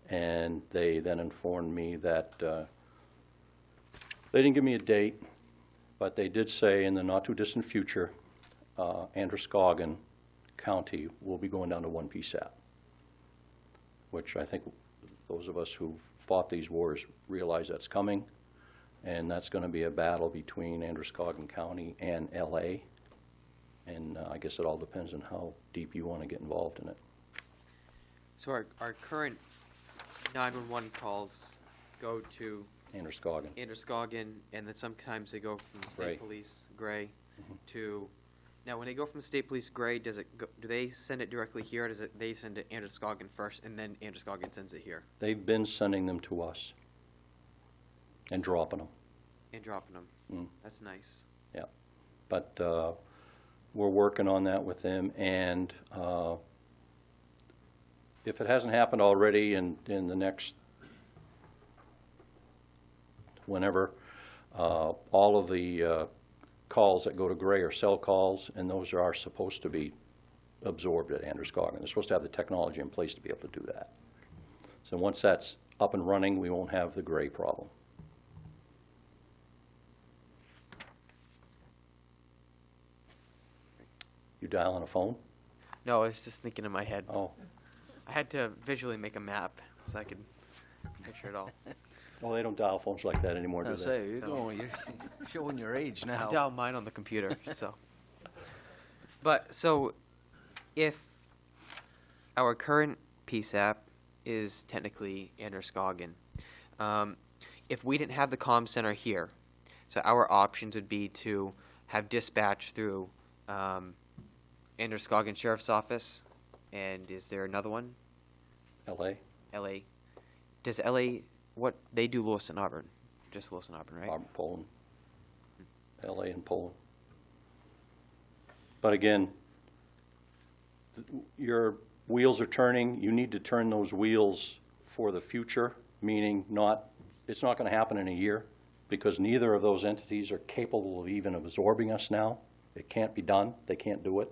And they then informed me that they didn't give me a date, but they did say in the not-too-distant future, Androscoggin County will be going down to one PSAP, which I think those of us who've fought these wars realize that's coming, and that's going to be a battle between Androscoggin County and LA, and I guess it all depends on how deep you want to get involved in it. So our current 911 calls go to Androscoggin. Androscoggin, and then sometimes they go from the Gray. state police, Gray, to, now when they go from the state police, Gray, do they send it directly here, or they send it Androscoggin first, and then Androscoggin sends it here, They've been sending them to us and dropping them. and dropping them? Mm. That's nice. Yeah, but we're working on that with them, and if it hasn't happened already in the next whenever, all of the calls that go to Gray are cell calls, and those are supposed to be absorbed at Androscoggin. They're supposed to have the technology in place to be able to do that. So once that's up and running, we won't have the Gray problem. You dial on a phone? No, I was just thinking in my head. Oh, I had to visually make a map so I could picture it all. well, they don't dial phones like that anymore, do I they? say, you're No. going, you're showing your age now. I dial mine on the computer, so. But, so, if our current PSAP is technically Androscoggin, if we didn't have the comm center here, so our options would be to have dispatch through Androscoggin Sheriff's Office, and is there another one? LA, LA. Does LA, what, they do Lewis and Auburn, just Lewis and Auburn, right? Poland, LA and Poland. But again, your wheels are turning. You need to turn those wheels for the future, meaning it's not going to happen in a year, because neither of those entities are capable of even absorbing us now. It can't be done. They can't do it.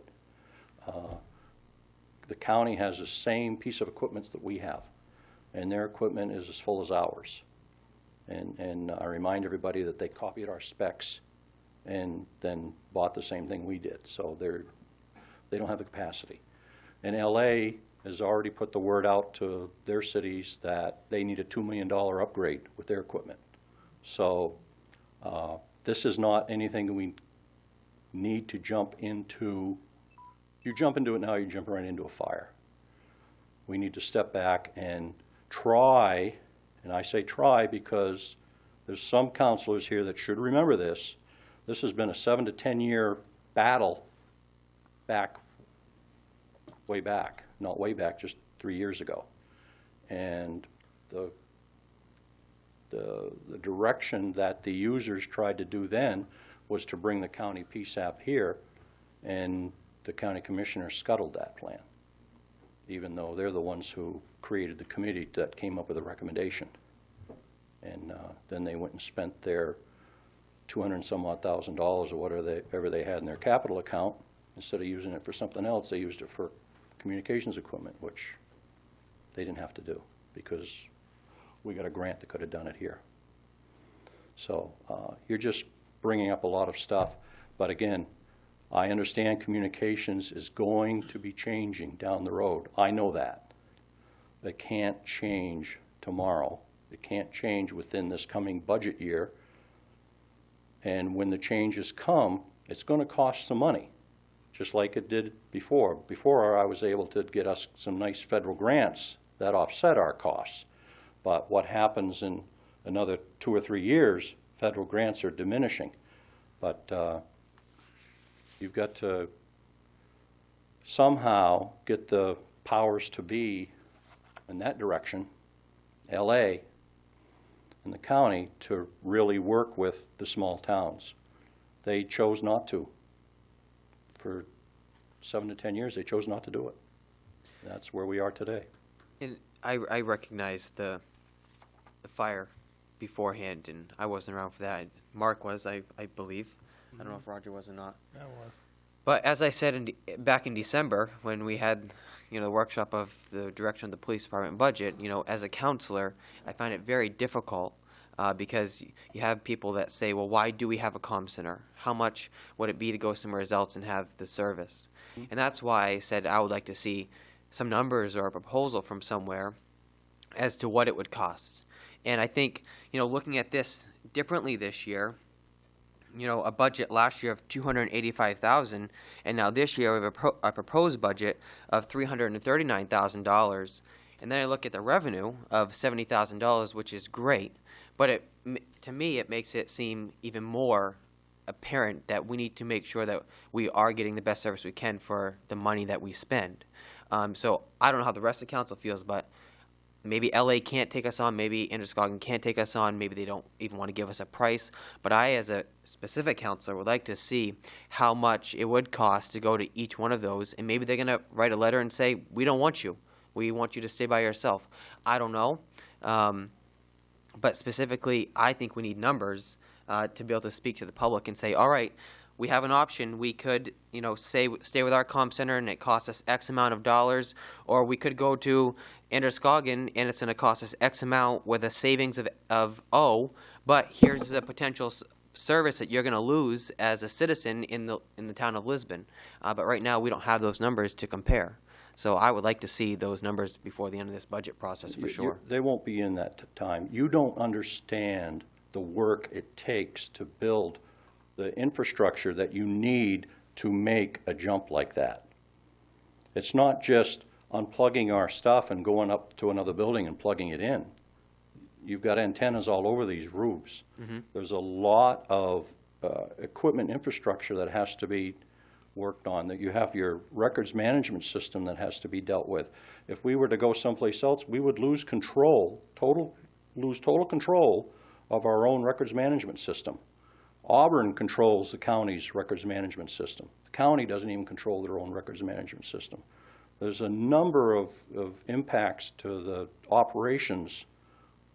The county has the same piece of equipment that we have, and their equipment is as full as ours. And I remind everybody that they copied our specs and then bought the same thing we did. So they don't have the capacity. And LA has already put the word out to their cities that they need a $2 million upgrade with their equipment. So this is not anything we need to jump into. You jump into it now, you jump right into a fire. We need to step back and try, and I say try because there's some counselors here that should remember this. This has been a 7 to 10 year battle way back, not way back, just 3 years ago. And the direction that the users tried to do then was to bring the county PSAP here, and the county commissioner scuttled that plan, even though they're the ones who created the committee that came up with a recommendation. And then they went and spent their $200 and some odd thousand or whatever they had in their capital account. Instead of using it for something else, they used it for communications equipment, which they didn't have to do because we got a grant that could have done it here. So you're just bringing up a lot of stuff. But again, I understand communications is going to be changing down the road. I know that. It can't change tomorrow. It can't change within this coming budget year. And when the changes come, it's going to cost some money, just like it did before. Before, I was able to get us some nice federal grants that offset our costs. But what happens in another 2 or 3 years, federal grants are diminishing. But you've got to somehow get the powers to be in that direction, LA and the county, to really work with the small towns. They chose not to. For 7 to 10 years, they chose not to do it. That's where we are today. And I recognize the fire beforehand, and I wasn't around for that. Mark was, I believe. I don't know if Roger was or not. That was. But as I said back in December, when we had, the workshop of the direction of the police department budget, as a counselor, I find it very difficult because you have people that say, well, why do we have a comm center? How much would it be to go somewhere else and have the service? And that's why I said I would like to see some numbers or a proposal from somewhere as to what it would cost. And I think, looking at this differently this year, a budget last year of $285,000, and now this year we have a proposed budget of $339,000. And then I look at the revenue of $70,000, which is great, but to me it makes it seem even more apparent that we need to make sure that we are getting the best service we can for the money that we spend. So I don't know how the rest of the council feels, but maybe LA can't take us on, maybe Androscoggin can't take us on, maybe they don't even want to give us a price. But I, as a specific counselor, would like to see how much it would cost to go to each one of those, and maybe they're going to write a letter and say, we don't want you. We want you to stay by yourself. I don't know. But specifically, I think we need numbers to be able to speak to the public and say, all right, we have an option. We could, stay with our comm center and it costs us X amount of dollars, or we could go to Androscoggin and it's going to cost us X amount with a savings of O, but here's the potential service that you're going to lose as a citizen in the town of Lisbon. But right now we don't have those numbers to compare. So I would like to see those numbers before the end of this budget process for sure. They won't be in that time. You don't understand the work it takes to build the infrastructure that you need to make a jump like that. It's not just unplugging our stuff and going up to another building and plugging it in. You've got antennas all over these roofs. There's a lot of equipment infrastructure that has to be worked on, that you have your records management system that has to be dealt with. If we were to go someplace else, we would lose total control of our own records management system. Auburn controls the county's records management system. The county doesn't even control their own records management system. There's a number of impacts to the operations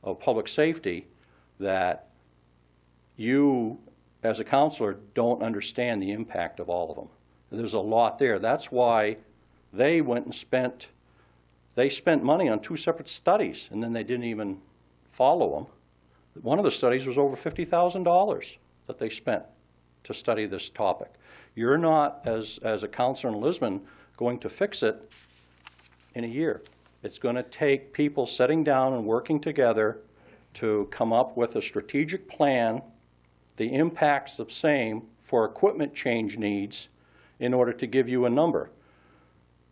of public safety that you, as a counselor, don't understand the impact of all of them. There's a lot there. That's why they went and spent money on 2 separate studies, and then they didn't even follow them. One of the studies was over $50,000 that they spent to study this topic. You're not, as a counselor in Lisbon, going to fix it in a year. It's going to take people sitting down and working together to come up with a strategic plan, the impacts of same for equipment change needs in order to give you a number.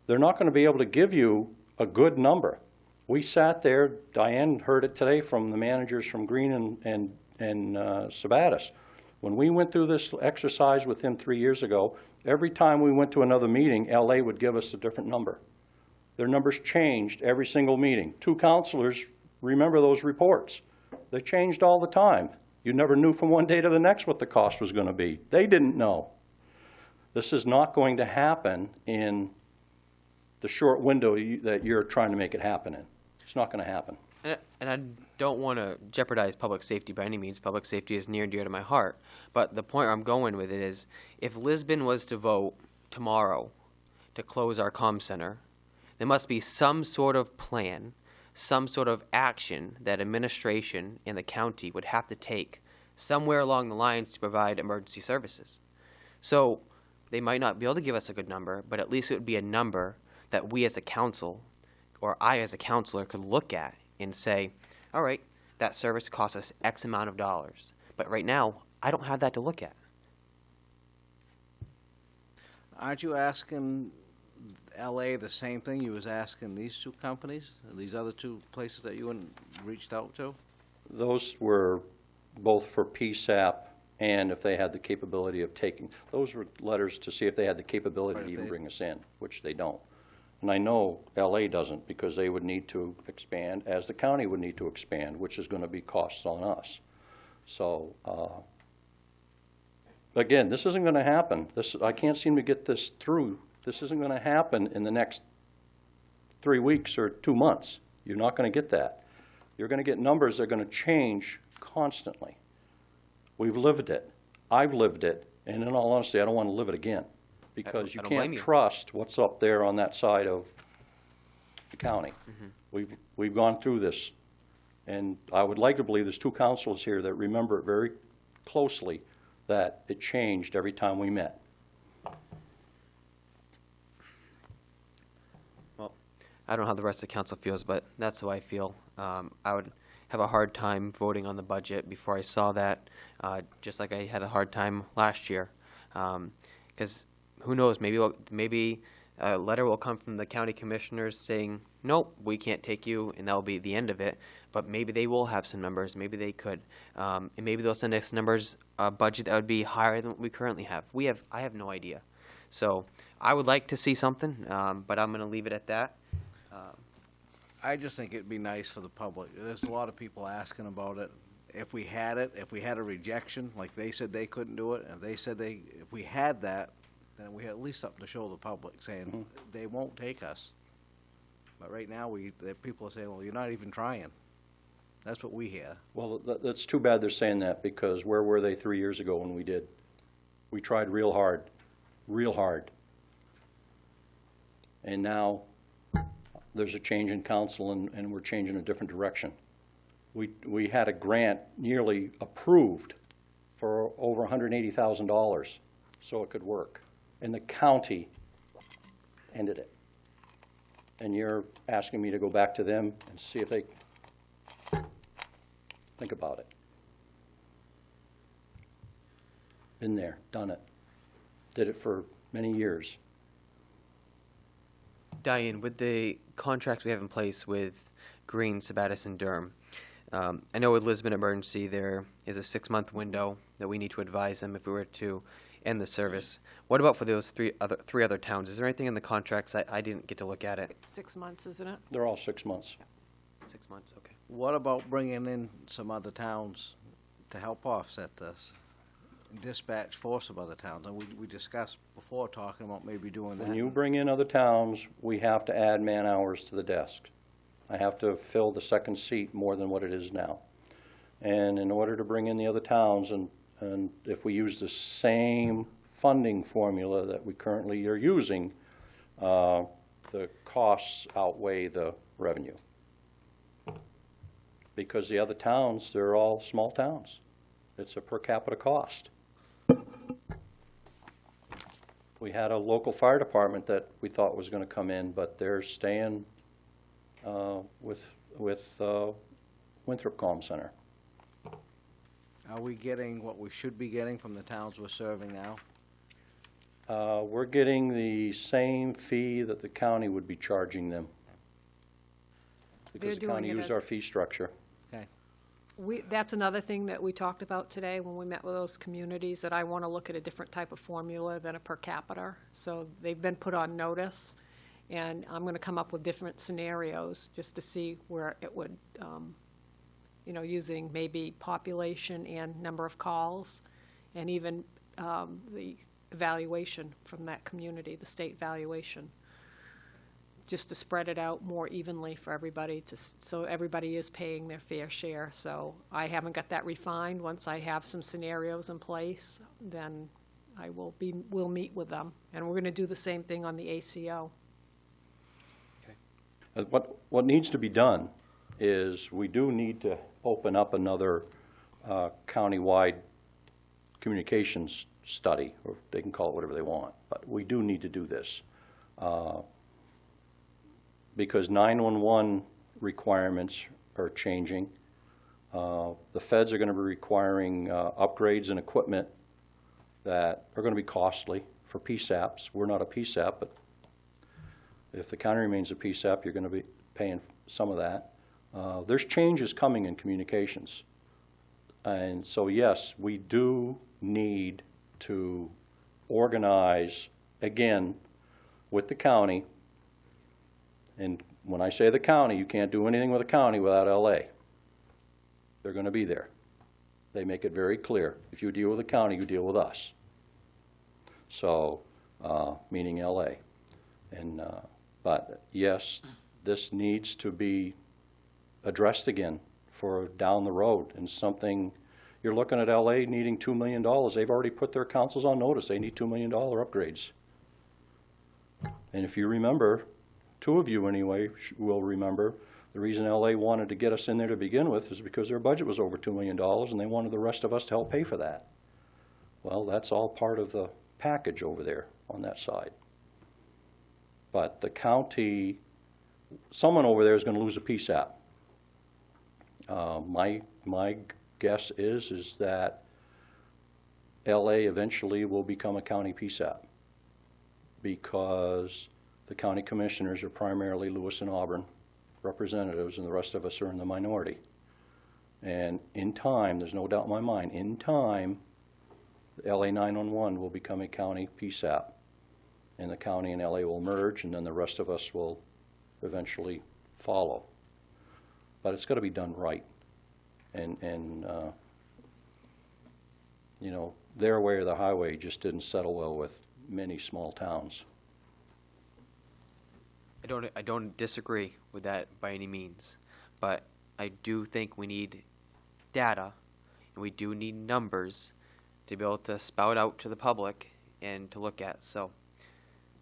They're not going to be able to give you a good number. We sat there, Diane heard it today from the managers from Green and Sabatis. When we went through this exercise with him 3 years ago, every time we went to another meeting, LA would give us a different number. Their numbers changed every single meeting. 2 counselors remember those reports. They changed all the time. You never knew from one day to the next what the cost was going to be. They didn't know. This is not going to happen in the short window that you're trying to make it happen in. It's not going to happen. And I don't want to jeopardize public safety by any means. Public safety is near and dear to my heart. But the point I'm going with it is, if Lisbon was to vote tomorrow to close our comm center, there must be some sort of plan, some sort of action that administration and the county would have to take somewhere along the lines to provide emergency services. So they might not be able to give us a good number, but at least it would be a number that we as a council, or I as a counselor, could look at and say, all right, that service costs us X amount of dollars. But right now, I don't have that to look at. Aren't you asking LA the same thing you was asking these 2 companies, these other 2 places that you reached out to? Those were both for PSAP and if they had the capability of taking. Those were letters to see if they had the capability to even bring us in, which they don't. And I know LA doesn't, because they would need to expand, as the county would need to expand, which is going to be costs on us. So, again, this isn't going to happen. I can't seem to get this through. This isn't going to happen in the next 3 weeks or 2 months. You're not going to get that. You're going to get numbers that are going to change constantly. We've lived it. I've lived it, and in all honesty, I don't want to live it again, because you I don't blame can't you. trust what's up there on that side of the county. We've gone through this, and I would like to believe there's two councils here that remember it very closely, that it changed every time we met. Well, I don't know how the rest of the council feels, but that's how I feel. I would have a hard time voting on the budget before I saw that, just like I had a hard time last year. Because who knows, maybe a letter will come from the county commissioners saying, nope, we can't take you, and that'll be the end of it. But maybe they will have some numbers, maybe they could. And maybe they'll send us numbers, a budget that would be higher than what we currently have. I have no idea. So I would like to see something, but I'm going to leave it at that. I just think it'd be nice for the public. There's a lot of people asking about it. If we had a rejection, like they said they couldn't do it, and if we had that, then we had at least something to show the public, saying they won't take us. But right now, the people are saying, well, you're not even trying. That's what we hear. Well, that's too bad they're saying that, because where were they 3 years ago when we did? We tried real hard, real hard. And now there's a change in council, and we're changing a different direction. We had a grant nearly approved for over $180,000 so it could work. And the county ended it. And you're asking me to go back to them and see if they think about it. Been there, done it. Did it for many years. Diane, with the contracts we have in place with Green, Sabatis, and Durham, I know with Lisbon Emergency there is a 6-month window that we need to advise them if we were to end the service. What about for those three other towns? Is there anything in the contracts? I didn't get to look at it. It's 6 months, isn't it? They're all 6 months. 6 months, okay. What about bringing in some other towns to help offset this? Dispatch force of other towns, and we discussed before talking about maybe doing that. When you bring in other towns, we have to add man-hours to the desk. I have to fill the second seat more than what it is now. And in order to bring in the other towns, and if we use the same funding formula that we currently are using, the costs outweigh the revenue. Because the other towns, they're all small towns. It's a per capita cost. We had a local fire department that we thought was going to come in, but they're staying with Winthrop Comm Center. Are we getting what we should be getting from the towns we're serving now? We're getting the same fee that the county would be charging them. Because the They're doing county it used as- our fee structure. Okay. That's another thing that we talked about today when we met with those communities, that I want to look at a different type of formula than a per capita. So they've been put on notice, and I'm going to come up with different scenarios just to see where it would, using maybe population and number of calls, and even the evaluation from that community, the state valuation, just to spread it out more evenly for everybody, so everybody is paying their fair share. So I haven't got that refined. Once I have some scenarios in place, then we'll meet with them. And we're going to do the same thing on the ACO. What needs to be done is we do need to open up another countywide communications study, or they can call it whatever they want, but we do need to do this. Because 911 requirements are changing. The feds are going to be requiring upgrades and equipment that are going to be costly for PSAPs. We're not a PSAP, but if the county remains a PSAP, you're going to be paying some of that. There's changes coming in communications. And so, yes, we do need to organize, again, with the county. And when I say the county, you can't do anything with the county without LA. They're going to be there. They make it very clear. If you deal with the county, you deal with us. So, meaning LA. And, but yes, this needs to be addressed again for down the road, and something, you're looking at LA needing $2 million. They've already put their councils on notice. They need $2 million upgrades. And if you remember, two of you anyway will remember, the reason LA wanted to get us in there to begin with is because their budget was over $2 million, and they wanted the rest of us to help pay for that. Well, that's all part of the package over there on that side. But the county, someone over there is going to lose a PSAP. My guess is that LA eventually will become a county PSAP, because the county commissioners are primarily Lewis and Auburn representatives, and the rest of us are in the minority. And in time, there's no doubt in my mind, in time, LA 911 will become a county PSAP, and the county and LA will merge, and then the rest of us will eventually follow. But it's got to be done right. And you know, their way or the highway just didn't settle well with many small towns. I don't disagree with that by any means, but I do think we need data, and we do need numbers to be able to spout out to the public and to look at. So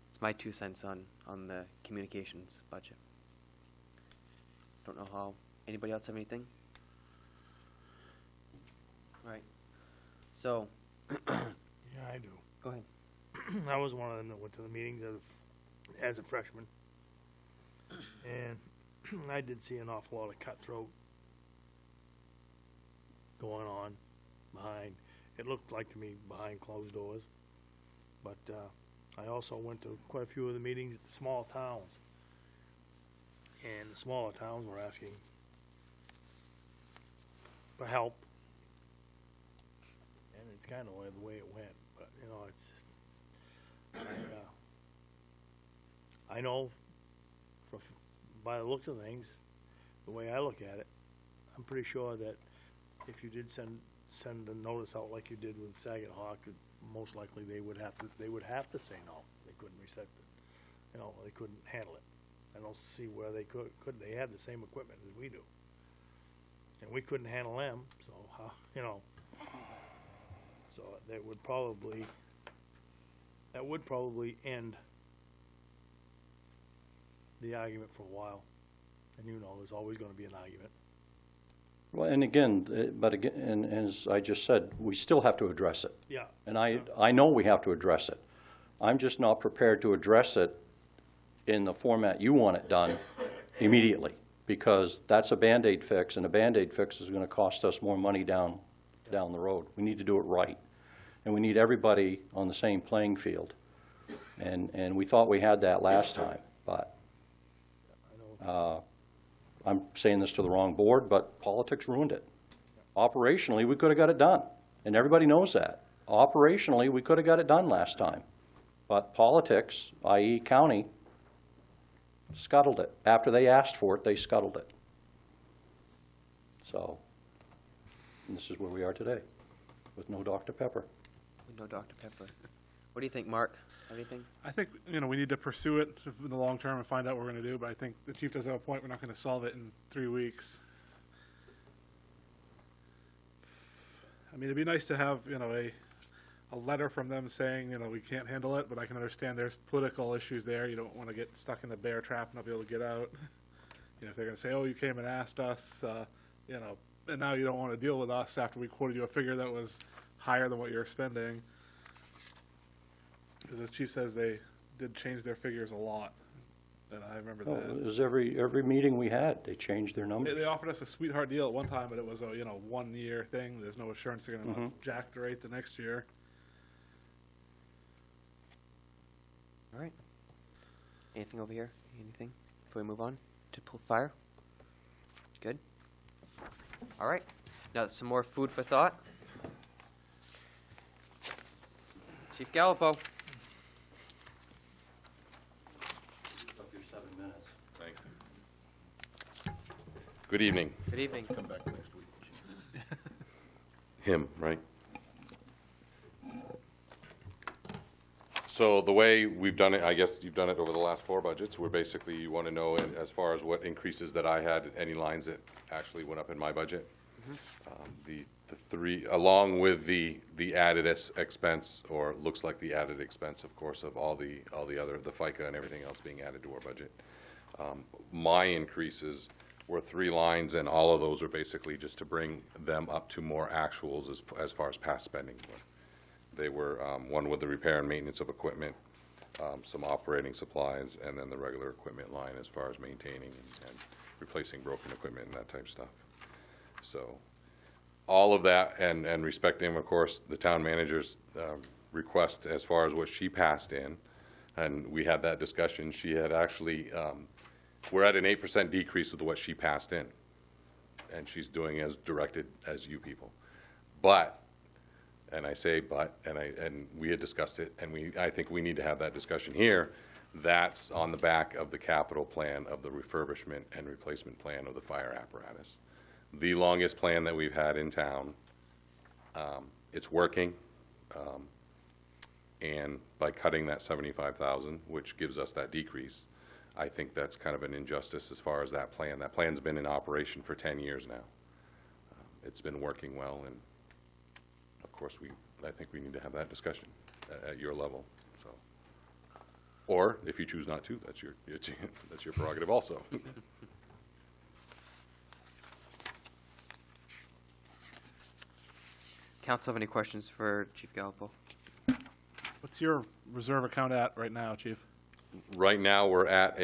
it's my 2 cents on the communications budget. Don't know how, anybody else have anything? All right. So, Yeah, I do. go ahead. I was one of them that went to the meetings as a freshman. And I did see an awful lot of cutthroat going on behind, it looked like to me, behind closed doors. But I also went to quite a few of the meetings at the small towns. And the smaller towns were asking for help. And it's kind of the way it went, but, you know, it's, I know by the looks of things, the way I look at it, I'm pretty sure that if you did send a notice out like you did with Saget Hawk, most likely they would have to say no. They couldn't accept it. You know, they couldn't handle it. I don't see where they could. They had the same equipment as we do, and we couldn't handle them. So how, you know? So that would probably end the argument for a while. And you know, there's always going to be an argument. Well, and again, and as I just said, we still have to address it. Yeah. And I know we have to address it. I'm just not prepared to address it in the format you want it done immediately, because that's a Band-Aid fix, and a Band-Aid fix is going to cost us more money down the road. We need to do it right, and we need everybody on the same playing field. And we thought we had that last time, but I'm saying this to the wrong board, but politics ruined it. Operationally, we could have got it done, and everybody knows that. Operationally, we could have got it done last time, but politics, i.e. county, scuttled it. After they asked for it, they scuttled it. So, and this is where we are today, with no Dr. Pepper. No Dr. Pepper. What do you think, Mark? Anything? I think, you know, we need to pursue it in the long term and find out what we're going to do, but I think the chief does have a point. We're not going to solve it in 3 weeks. I mean, it'd be nice to have, you know, a letter from them saying, you know, we can't handle it, but I can understand there's political issues there. You don't want to get stuck in the bear trap and not be able to get out. You know, if they're going to say, oh, you came and asked us, you know, and now you don't want to deal with us after we quoted you a figure that was higher than what you're spending. Because as Chief says, they did change their figures a lot, and I remember Oh, that. it was every meeting we had, they changed their numbers. They offered us a sweetheart deal at one time, but it was a 1 year thing. There's no assurance they're going to jack the rate the next year. All right. Anything over here? Anything before we move on to fire? Good. All right. Now some more food for thought. Chief Gallipo. Up your 7 minutes. Thank you. Good evening. Good evening. Come back next week. Him, right? So the way we've done it, I guess you've done it over the last 4 budgets, we're basically, you want to know as far as what increases that I had, any lines that actually went up in my budget. The 3, along with the added expense, or looks like the added expense, of course, of all the other, the FICA and everything else being added to our budget. My increases were 3 lines, and all of those are basically just to bring them up to more actuals as far as past spending. They were, one with the repair and maintenance of equipment, some operating supplies, and then the regular equipment line as far as maintaining and replacing broken equipment and that type of stuff. So all of that, and respecting, of course, the town manager's request as far as what she passed in, and we had that discussion. She had actually, we're at an 8% decrease with what she passed in, and she's doing as directed as you people. But, and I say but, and we had discussed it, and I think we need to have that discussion here. That's on the back of the capital plan of the refurbishment and replacement plan of the fire apparatus. The longest plan that we've had in town. It's working. And by cutting that 75,000, which gives us that decrease, I think that's kind of an injustice as far as that plan. That plan's been in operation for 10 years now. It's been working well, and of course, I think we need to have that discussion at your level. So, or if you choose not to, that's your prerogative also. Council have any questions for Chief Gallipo? What's your reserve account at right now, Chief? Right now, we're at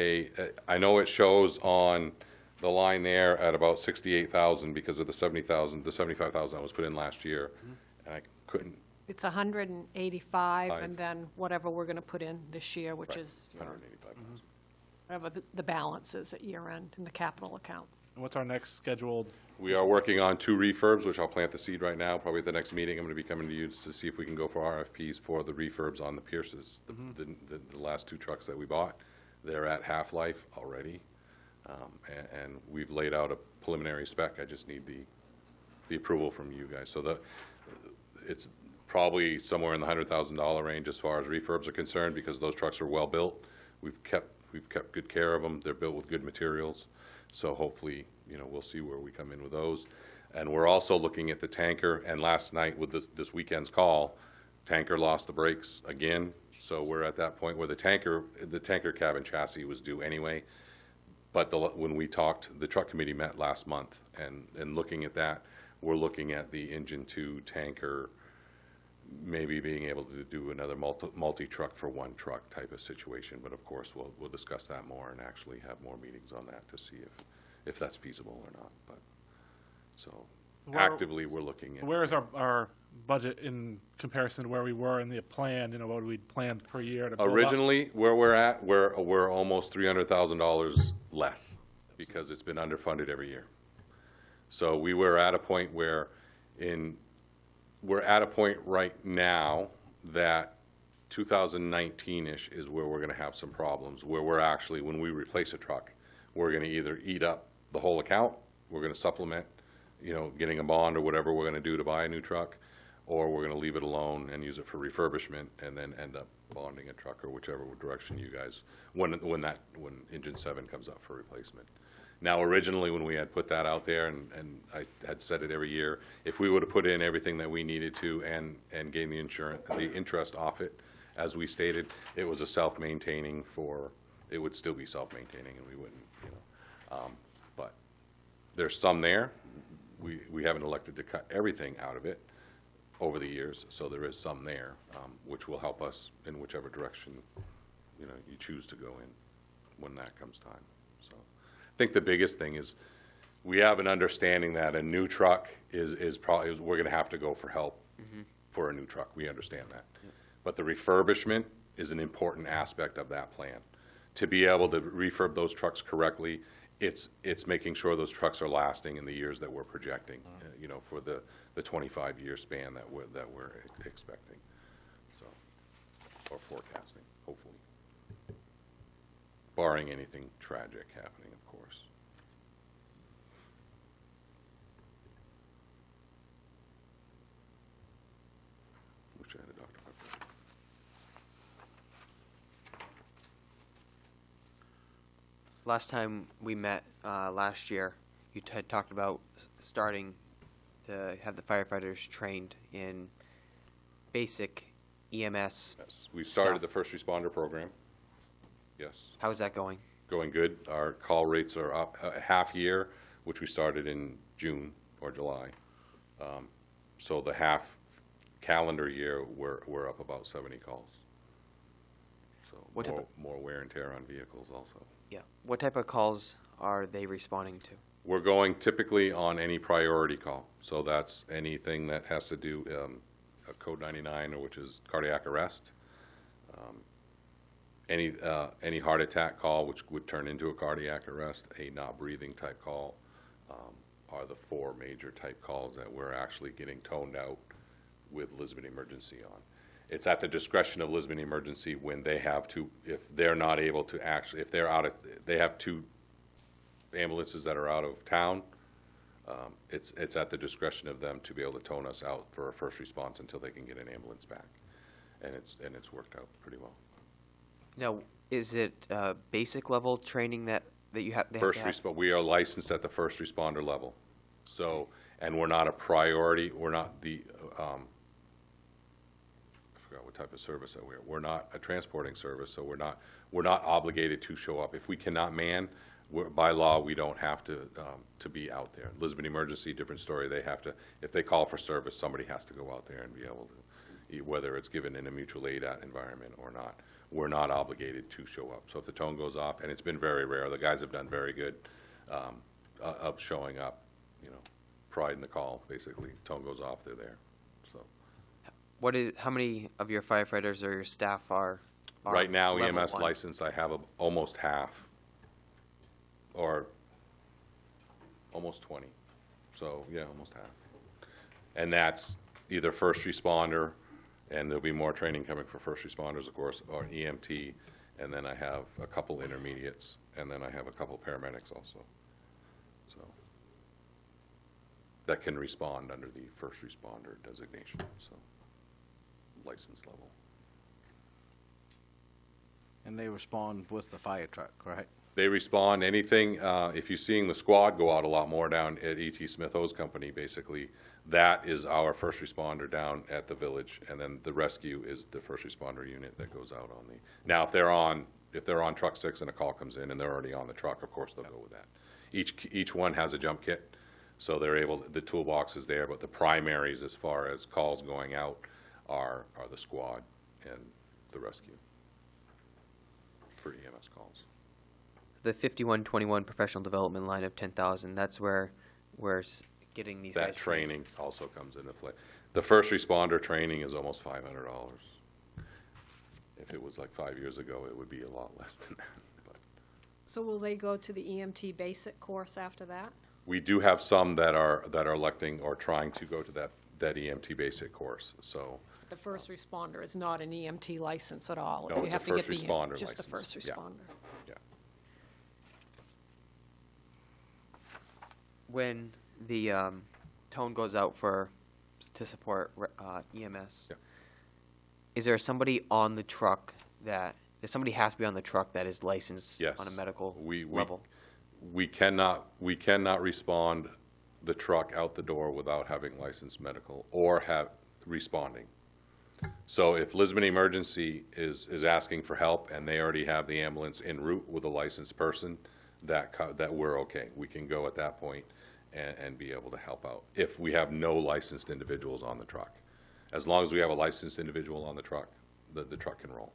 I know it shows on the line there at about 68,000 because of the 70,000, the 75,000 that was put in last year. And I couldn't, It's 185, Five. and then whatever we're going to put in this year, which right, is, you know, 185,000. whatever the balance is at year end in the capital account. And what's our next scheduled? We are working on 2 refurbs, which I'll plant the seed right now. Probably at the next meeting, I'm going to be coming to you to see if we can go for RFPs for the refurbs on the Pierces. The last 2 trucks that we bought, they're at half-life already. And we've laid out a preliminary spec. I just need the approval from you guys. So it's probably somewhere in the $100,000 range as far as refurbs are concerned, because those trucks are well-built. We've kept good care of them. They're built with good materials. So hopefully, you know, we'll see where we come in with those. And we're also looking at the tanker, and last night with this weekend's call, tanker lost the brakes again. So we're at that point where the tanker cabin chassis was due anyway. But when we talked, the truck committee met last month, and looking at that, we're looking at the engine 2 tanker maybe being able to do another multi-truck for 1 truck type of situation. But of course, we'll discuss that more and actually have more meetings on that to see if that's feasible or not. But so actively, we're looking at. Where is our budget in comparison to where we were in the plan? You know, what we planned per year to build up? Originally, where we're at, we're almost $300,000 less because it's been underfunded every year. So we were at a point where we're at a point right now that 2019-ish is where we're going to have some problems, where we're actually, when we replace a truck, we're going to either eat up the whole account, we're going to supplement, you know, getting a bond or whatever we're going to do to buy a new truck, or we're going to leave it alone and use it for refurbishment and then end up bonding a truck or whichever direction you guys, when engine 7 comes up for replacement. Now, originally, when we had put that out there, and I had said it every year, if we would have put in everything that we needed to and gain the interest off it, as we stated, it was a self-maintaining it would still be self-maintaining, and we wouldn't, you know. But there's some there. We haven't elected to cut everything out of it over the years, so there is some there, which will help us in whichever direction, you know, you choose to go in when that comes time. So I think the biggest thing is we have an understanding that a new truck is probably, we're going to have to go for help for a new truck. We understand that. But the refurbishment is an important aspect of that plan. To be able to refurb those trucks correctly, it's making sure those trucks are lasting in the years that we're projecting, you know, for the 25-year span that we're expecting, so, or forecasting, hopefully. Barring anything tragic happening, of course. Wish I had a Dr. Pepper. Last time we met, last year, you had talked about starting to have the firefighters trained in basic EMS. Yes, we've started Staff. the first responder program. Yes, How is that going? going good. Our call rates are up a half year, which we started in June or July. So the half calendar year, we're up about 70 calls. So What type more wear and tear on vehicles also. Yeah. What type of calls are they responding to? We're going typically on any priority call. So that's anything that has to do, a code 99, or which is cardiac arrest. Any heart attack call, which would turn into a cardiac arrest, a not breathing type call, are the four major type calls that we're actually getting toned out with Lisbon Emergency on. It's at the discretion of Lisbon Emergency when they have to, if they're not able to actually, if they're out of, they have two ambulances that are out of town. It's at the discretion of them to be able to tone us out for a first response until they can get an ambulance back. And it's worked out pretty well. Now, is it basic level training that you have? They First have to have? we are licensed at the first responder level. So, and we're not a priority, we're not the, I forgot what type of service that we are. We're not a transporting service, so we're not obligated to show up. If we cannot man, by law, we don't have to be out there. Lisbon Emergency, different story. They have to, if they call for service, somebody has to go out there and be able to, whether it's given in a mutual aid environment or not. We're not obligated to show up. So if the tone goes off, and it's been very rare, the guys have done very good of showing up, you know, pride in the call, basically. Tone goes off, they're there, so. How many of your firefighters or your staff are Right now, level EMS one? license, I have almost half, or almost 20. So, yeah, almost half. And that's either first responder, and there'll be more training coming for first responders, of course, or EMT, and then I have a couple intermediates, and then I have a couple paramedics also. So, that can respond under the first responder designation, so, license level. And they respond with the fire truck, right? They respond, anything, if you're seeing the squad go out a lot more down at E.T. Smith O's company, basically, that is our first responder down at the village, and then the rescue is the first responder unit that goes out on the, now, if they're on truck 6 and a call comes in and they're already on the truck, of course, they'll go with that. Each one has a jump kit, so they're able, the toolbox is there, but the primaries as far as calls going out are the squad and the rescue for EMS calls. The 5121 professional development line of 10,000. That's where we're getting these That guys training also comes into play. The first responder training is almost $500. If it was like 5 years ago, it would be a lot less than that. But So will they go to the EMT basic course after that? we do have some that are electing or trying to go to that EMT basic course. So The first responder is not an EMT license at all. No, You it's a have to get first the responder Just the license. first Yeah. responder. yeah, when the tone goes out to support EMS. Yeah. Is there somebody on the truck does somebody have to be on the truck that is licensed yes. on a medical We level? We cannot respond the truck out the door without having licensed medical or have responding. So if Lisbon Emergency is asking for help and they already have the ambulance en route with a licensed person, that we're okay. We can go at that point and be able to help out if we have no licensed individuals on the truck. As long as we have a licensed individual on the truck, the truck can roll.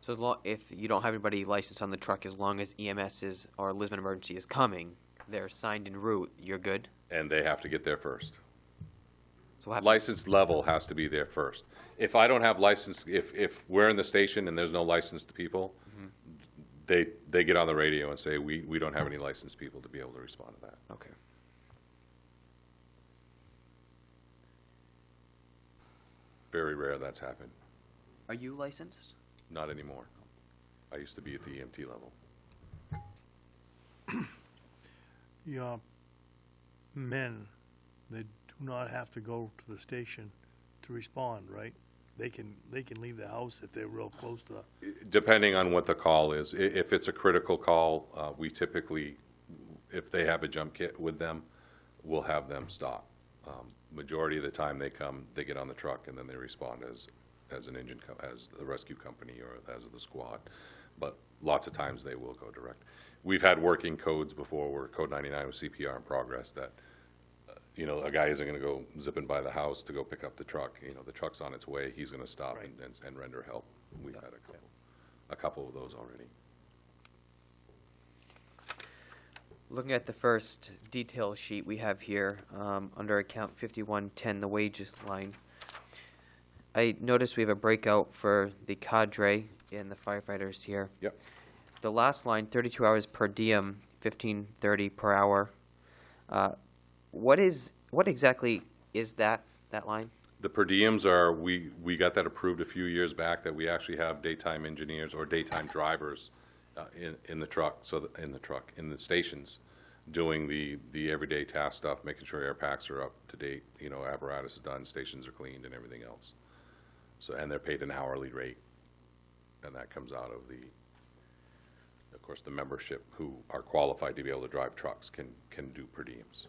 So if you don't have anybody licensed on the truck, as long as EMS or Lisbon Emergency is coming, they're signed en route, you're good? And they have to get there first. So what happens? Licensed level has to be there first. If I don't have license, if we're in the station and there's no licensed people, they get on the radio and say, we don't have any licensed people to be able to respond to that. Okay. Very rare that's happened. Are you licensed? Not anymore. I used to be at the EMT level. Your men, they do not have to go to the station to respond, right? they can leave the house if they're real close to, Depending on what the call is. If it's a critical call, we typically, if they have a jump kit with them, we'll have them stop. Majority of the time they come, they get on the truck and then they respond as an engine, as the rescue company or as the squad. But lots of times they will go direct. We've had working codes before where code 99 with CPR in progress that, you know, a guy isn't going to go zipping by the house to go pick up the truck. You know, the truck's on its way. He's going to stop Right. and render help. We've had a couple of those already. Looking at the first detail sheet we have here, under account 5110, the wages line, I noticed we have a breakout for the cadre and the firefighters here. Yep. The last line, 32 hours per diem, 1530 per hour. What exactly is that line? The per diems are, we got that approved a few years back, that we actually have daytime engineers or daytime drivers in the truck, in the stations, doing the everyday task stuff, making sure air packs are up to date, you know, apparatus is done, stations are cleaned and everything else. So, and they're paid an hourly rate, and that comes out of of course, the membership who are qualified to be able to drive trucks can do per diems,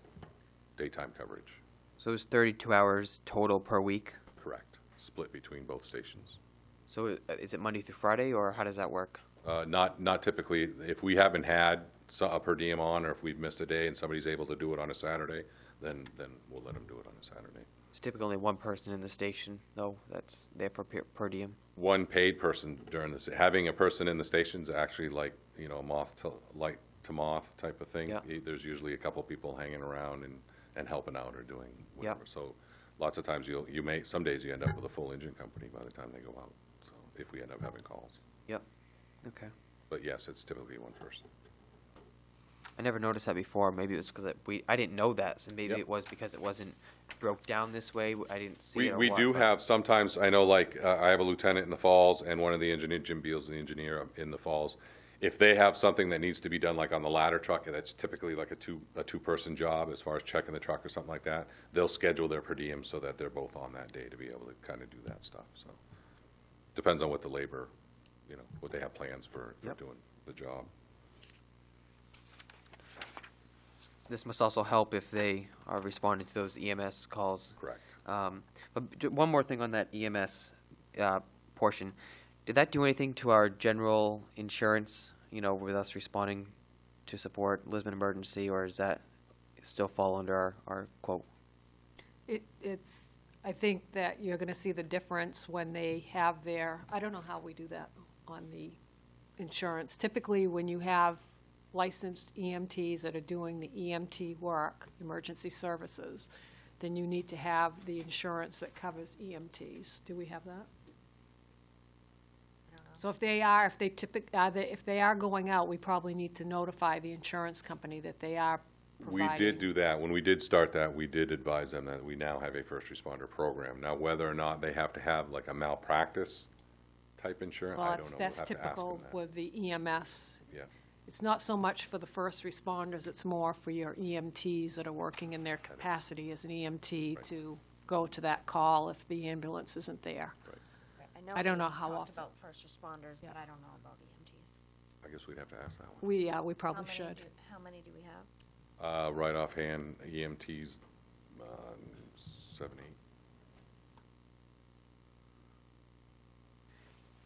daytime coverage. So it's 32 hours total per week? Correct. Split between both stations. So is it Monday through Friday, or how does that work? Not typically. If we haven't had a per diem on, or if we've missed a day and somebody's able to do it on a Saturday, then we'll let them do it on a Saturday. It's typically only one person in the station, though, that's there for per diem. One paid person during this. Having a person in the station's actually like, you know, light to moth type of thing. Yeah. There's usually a couple people hanging around and helping out or doing whatever. Yeah. So lots of times some days you end up with a full engine company by the time they go out. So if we end up having calls. Yep. Okay. But yes, it's typically one person. I never noticed that before. Maybe it was because I didn't know that, so maybe Yep. it was because it wasn't broke down this way. I didn't see it. Or We what, do but- have, sometimes, I know, like, I have a lieutenant in the Falls, and one of the engineer, Jim Beals, the engineer in the Falls. If they have something that needs to be done, like on the ladder truck, that's typically like a two-person job as far as checking the truck or something like that, they'll schedule their per diem so that they're both on that day to be able to kind of do that stuff, so. Depends on what the labor, you know, what they have plans for Yep. doing the job. This must also help if they are responding to those EMS calls. Correct. But one more thing on that EMS portion. Did that do anything to our general insurance, you know, with us responding to support Lisbon Emergency, or does that still fall under our quote? I think that you're gonna see the difference when they have I don't know how we do that on the insurance. Typically, when you have licensed EMTs that are doing the EMT work, emergency services, then you need to have the insurance that covers EMTs. Do we have that? So if they are going out, we probably need to notify the insurance company that they are We providing. did do that. When we did start that, we did advise them that we now have a first responder program. Now, whether or not they have to have like a malpractice type insurance, Well, I don't know. that's We'll have to ask typical them that. with the EMS. Yeah. It's not so much for the first responders, it's more for your EMTs that are working in their capacity as an EMT Right. to go to that call if the ambulance isn't there. I don't know how we often. talked about first responders, but I don't know about EMTs. I guess we'd have to ask that one. We How probably many should. how many do we have? Right offhand, EMTs, 7, 8.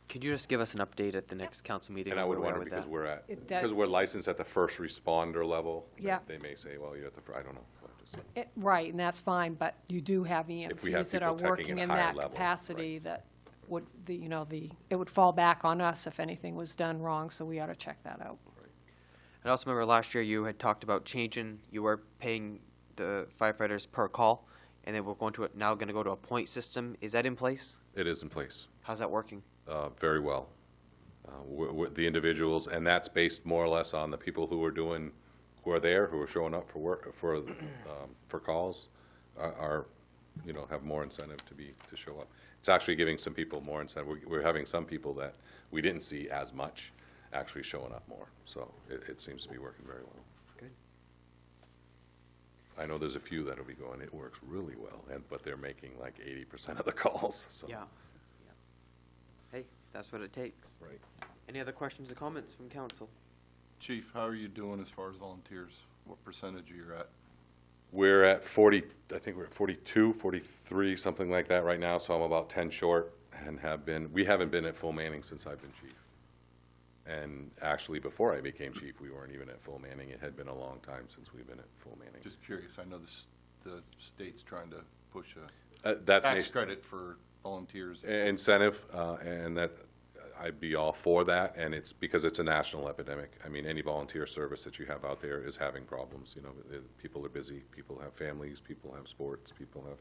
Could you just give us an update at the next council meeting? And I on would where we are wonder, with because that? because we're licensed at the first responder level. Yeah. They may say, well, you're at I don't know. We'll have to see. Right, and that's fine, but you do have If we have EMTs that are people taking working it in higher that level, capacity that would, it would fall back on us if anything was done wrong, so we ought to check that out. I also remember last year you had talked about changing, you were paying the firefighters per call, and then we're now going to go to a point system. Is that in place? It is in place. How's that working? Very well. The individuals, and that's based more or less on the people who are there, who are showing up for work, for calls, have more incentive to show up. It's actually giving some people more incentive. We're having some people that we didn't see as much actually showing up more. So it seems to be working very well. Good. I know there's a few that'll be going, it works really well, but they're making like 80% of the calls, so. Yeah. hey, that's what it takes. Right. Any other questions or comments from council? Chief, how are you doing as far as volunteers? What percentage are you at? We're at 40, I think we're at 42, 43, something like that right now, so I'm about 10 short and we haven't been at full manning since I've been chief. And actually, before I became chief, we weren't even at full manning. It had been a long time since we've been at full manning. Just curious, I know the state's trying to push a That's tax nation- credit for volunteers. incentive, and that, I'd be all for that, and it's because it's a national epidemic. I mean, any volunteer service that you have out there is having problems, you know, people are busy, people have families, people have sports, people have,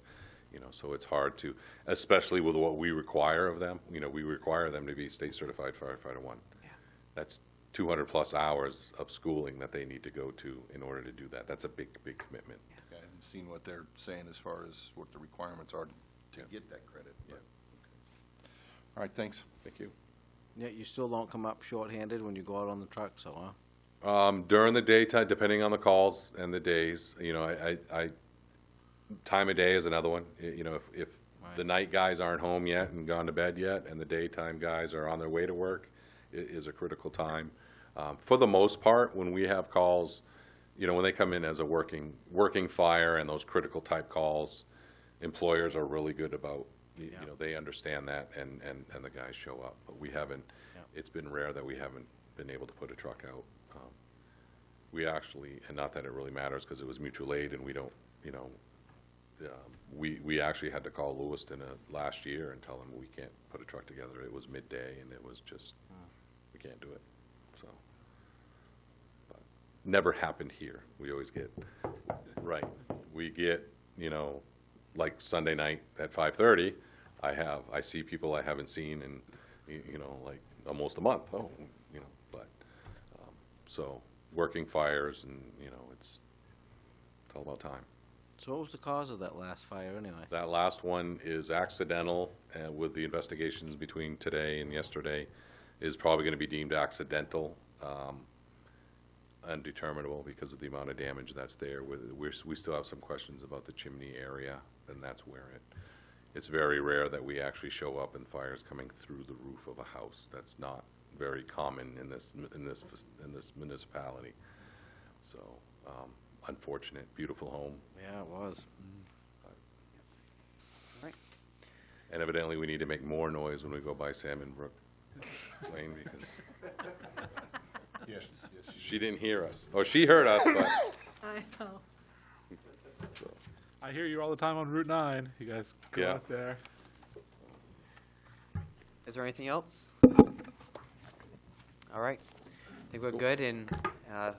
you know, so it's hard to, especially with what we require of them, you know, we require them to be state certified firefighter 1. Yeah. That's 200-plus hours of schooling that they need to go to in order to do that. That's a big, big commitment. I haven't seen what they're saying as far as what the requirements are to get that credit. but- All right, thanks. Thank you. Yeah, you still don't come up short-handed when you go out on the truck, so, huh? During the daytime, depending on the calls and the days, you know, time of day is another one. You know, if the night guys aren't home yet and gone to bed yet, and the daytime guys are on their way to work, it is a critical time. For the most part, when we have calls, you know, when they come in as a working fire and those critical type calls, employers are really good about, you know, they understand that and the guys show up. But we haven't, it's been rare that we haven't been able to put a truck out. We actually, and not that it really matters because it was mutual aid and we don't, you know, we actually had to call Lewiston last year and tell them we can't put a truck together. It was midday and it was just, we can't do it, so. But never happened here. We always get, right, we get, you know, like Sunday night at 5:30, I see people I haven't seen in, you know, like almost a month, you know, but, so, working fires and, you know, it's all about time. So what was the cause of that last fire, anyway? That last one is accidental, and with the investigations between today and yesterday, is probably gonna be deemed accidental, undeterminable because of the amount of damage that's there. We still have some questions about the chimney area, and that's where it's very rare that we actually show up and fires coming through the roof of a house. That's not very common in this municipality. So, unfortunate, beautiful home. Yeah, it was. Right. And evidently, we need to make more noise when we go by Salmon Brook Lane because Yes, yes. she didn't hear us. Oh, she heard us, but. I know. So. I hear you all the time on Route 9. You guys go Yeah. out there. Is there anything else? All right. I think we're good, and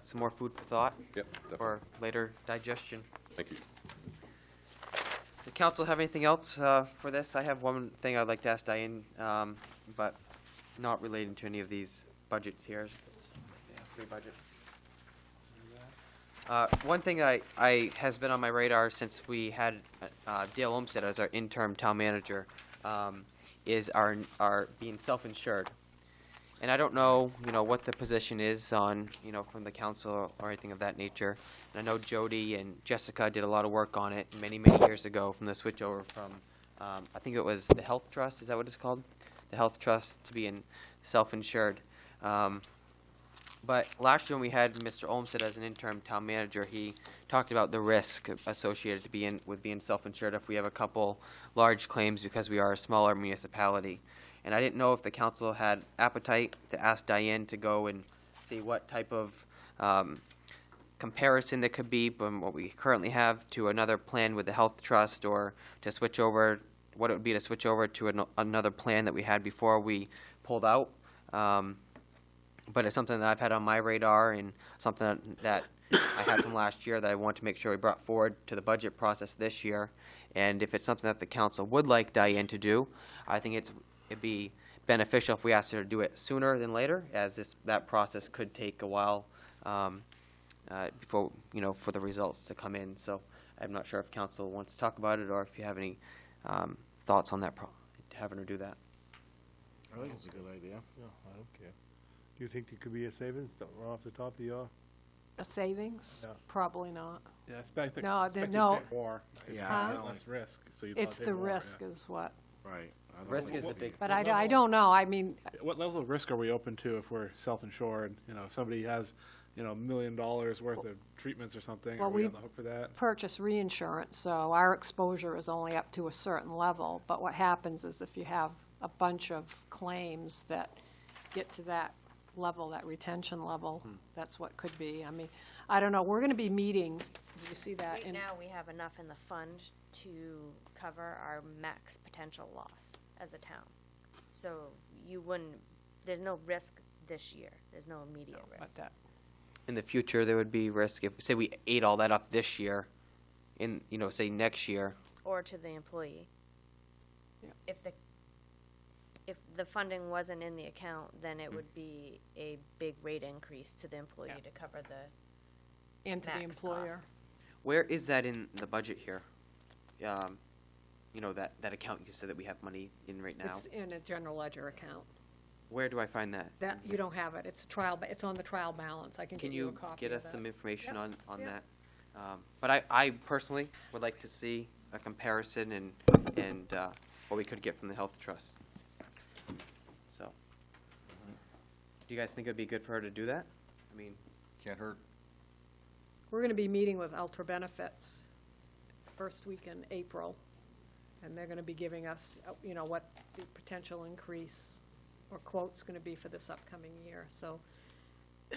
some more food for thought Yep, definitely. for later digestion. Thank you. Does council have anything else for this? I have one thing I'd like to ask Diane, but not relating to any of these budgets here. Yeah, 3 budgets. One thing I has been on my radar since we had Dale Olmsted as our interim town manager is our being self-insured. And I don't know, you know, what the position is on, you know, from the council or anything of that nature. And I know Jody and Jessica did a lot of work on it many, many years ago from the switchover from, I think it was the Health Trust, is that what it's called? The Health Trust to being self-insured. But last year when we had Mr. Olmsted as an interim town manager, he talked about the risk associated with being self-insured if we have a couple large claims because we are a smaller municipality. And I didn't know if the council had appetite to ask Diane to go and see what type of comparison there could be from what we currently have to another plan with the Health Trust, or to switch over, what it would be to switch over to another plan that we had before we pulled out. But it's something that I've had on my radar and something that I had from last year that I want to make sure we brought forward to the budget process this year. And if it's something that the council would like Diane to do, I think it'd be beneficial if we asked her to do it sooner than later, as that process could take a while before, you know, for the results to come in. So I'm not sure if council wants to talk about it or if you have any thoughts on that, having her do that. I think it's a good idea. No, I don't care. Do you think there could be a savings off the top of your? A savings? Yeah. Probably not. Yeah, expect No, expect you to no. pay more. Yeah, Huh? Less risk, so you It's pay the more, risk yeah. is what, Right. I don't Risk think is the it'd big. be- But I don't know, I mean, What level of risk are we open to if we're self-insured? You know, if somebody has, you know, $1 million worth of treatments or something, Well, are we we- on the hook for that? purchase reinsurance, so our exposure is only up to a certain level. But what happens is if you have a bunch of claims that get to that level, that retention level, that's what could be. I mean, I don't know, we're gonna be meeting, did you see that? Right in- now, we have enough in the fund to cover our max potential loss as a town. So you wouldn't, there's no risk this year. There's no immediate But risk. that, In the future, there would be risk if, say, we ate all that up this year, in, you know, say next year. Or to the employee. Yeah. If the funding wasn't in the account, then it would be a big rate increase to the employee Yeah. to cover the and to the max employer. cost. Where is that in the budget here? You know, that account you said that we have money in right now. It's in a general ledger account. Where do I find that? That, you don't have it, it's it's on the trial balance, I can Can give you a you copy get of us that. some information Yep, on yep. that? But I personally would like to see a comparison and what we could get from the health trust. So, do you guys think it'd be good for her to do that? I mean, Can't hurt. We're gonna be meeting with Ultra Benefits first week in April, and they're gonna be giving us, you know, what the potential increase or quote's gonna be for this upcoming year, so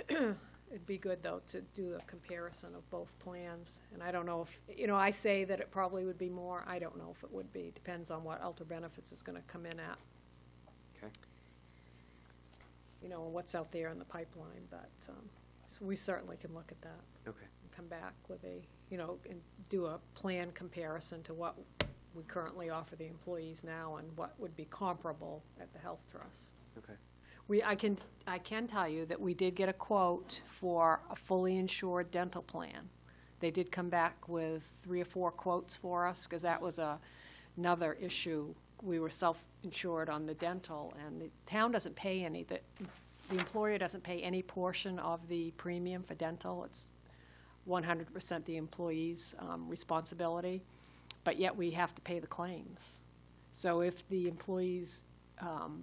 it'd be good, though, to do a comparison of both plans, and I don't know if, you know, I say that it probably would be more, I don't know if it would be, depends on what Ultra Benefits is gonna come in at. okay. You know, and what's out there in the pipeline, but, so we certainly can look at that. Okay. And come back with a, you know, and do a plan comparison to what we currently offer the employees now and what would be comparable at the health trust. Okay. I can tell you that we did get a quote for a fully insured dental plan. They did come back with 3 or 4 quotes for us, because that was another issue. We were self-insured on the dental, and the town doesn't pay any, the employer doesn't pay any portion of the premium for dental. It's 100% the employee's responsibility, but yet we have to pay the claims. So if the employee's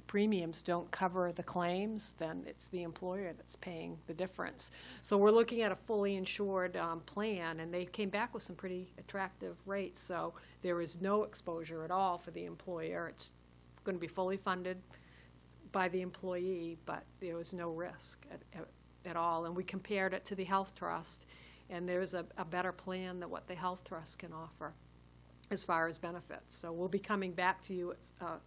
premiums don't cover the claims, then it's the employer that's paying the difference. So we're looking at a fully insured plan, and they came back with some pretty attractive rates. So there is no exposure at all for the employer. It's going to be fully funded by the employee, but there was no risk at all. And we compared it to the health trust, and there's a better plan than what the health trust can offer as far as benefits. So we'll be coming back to you at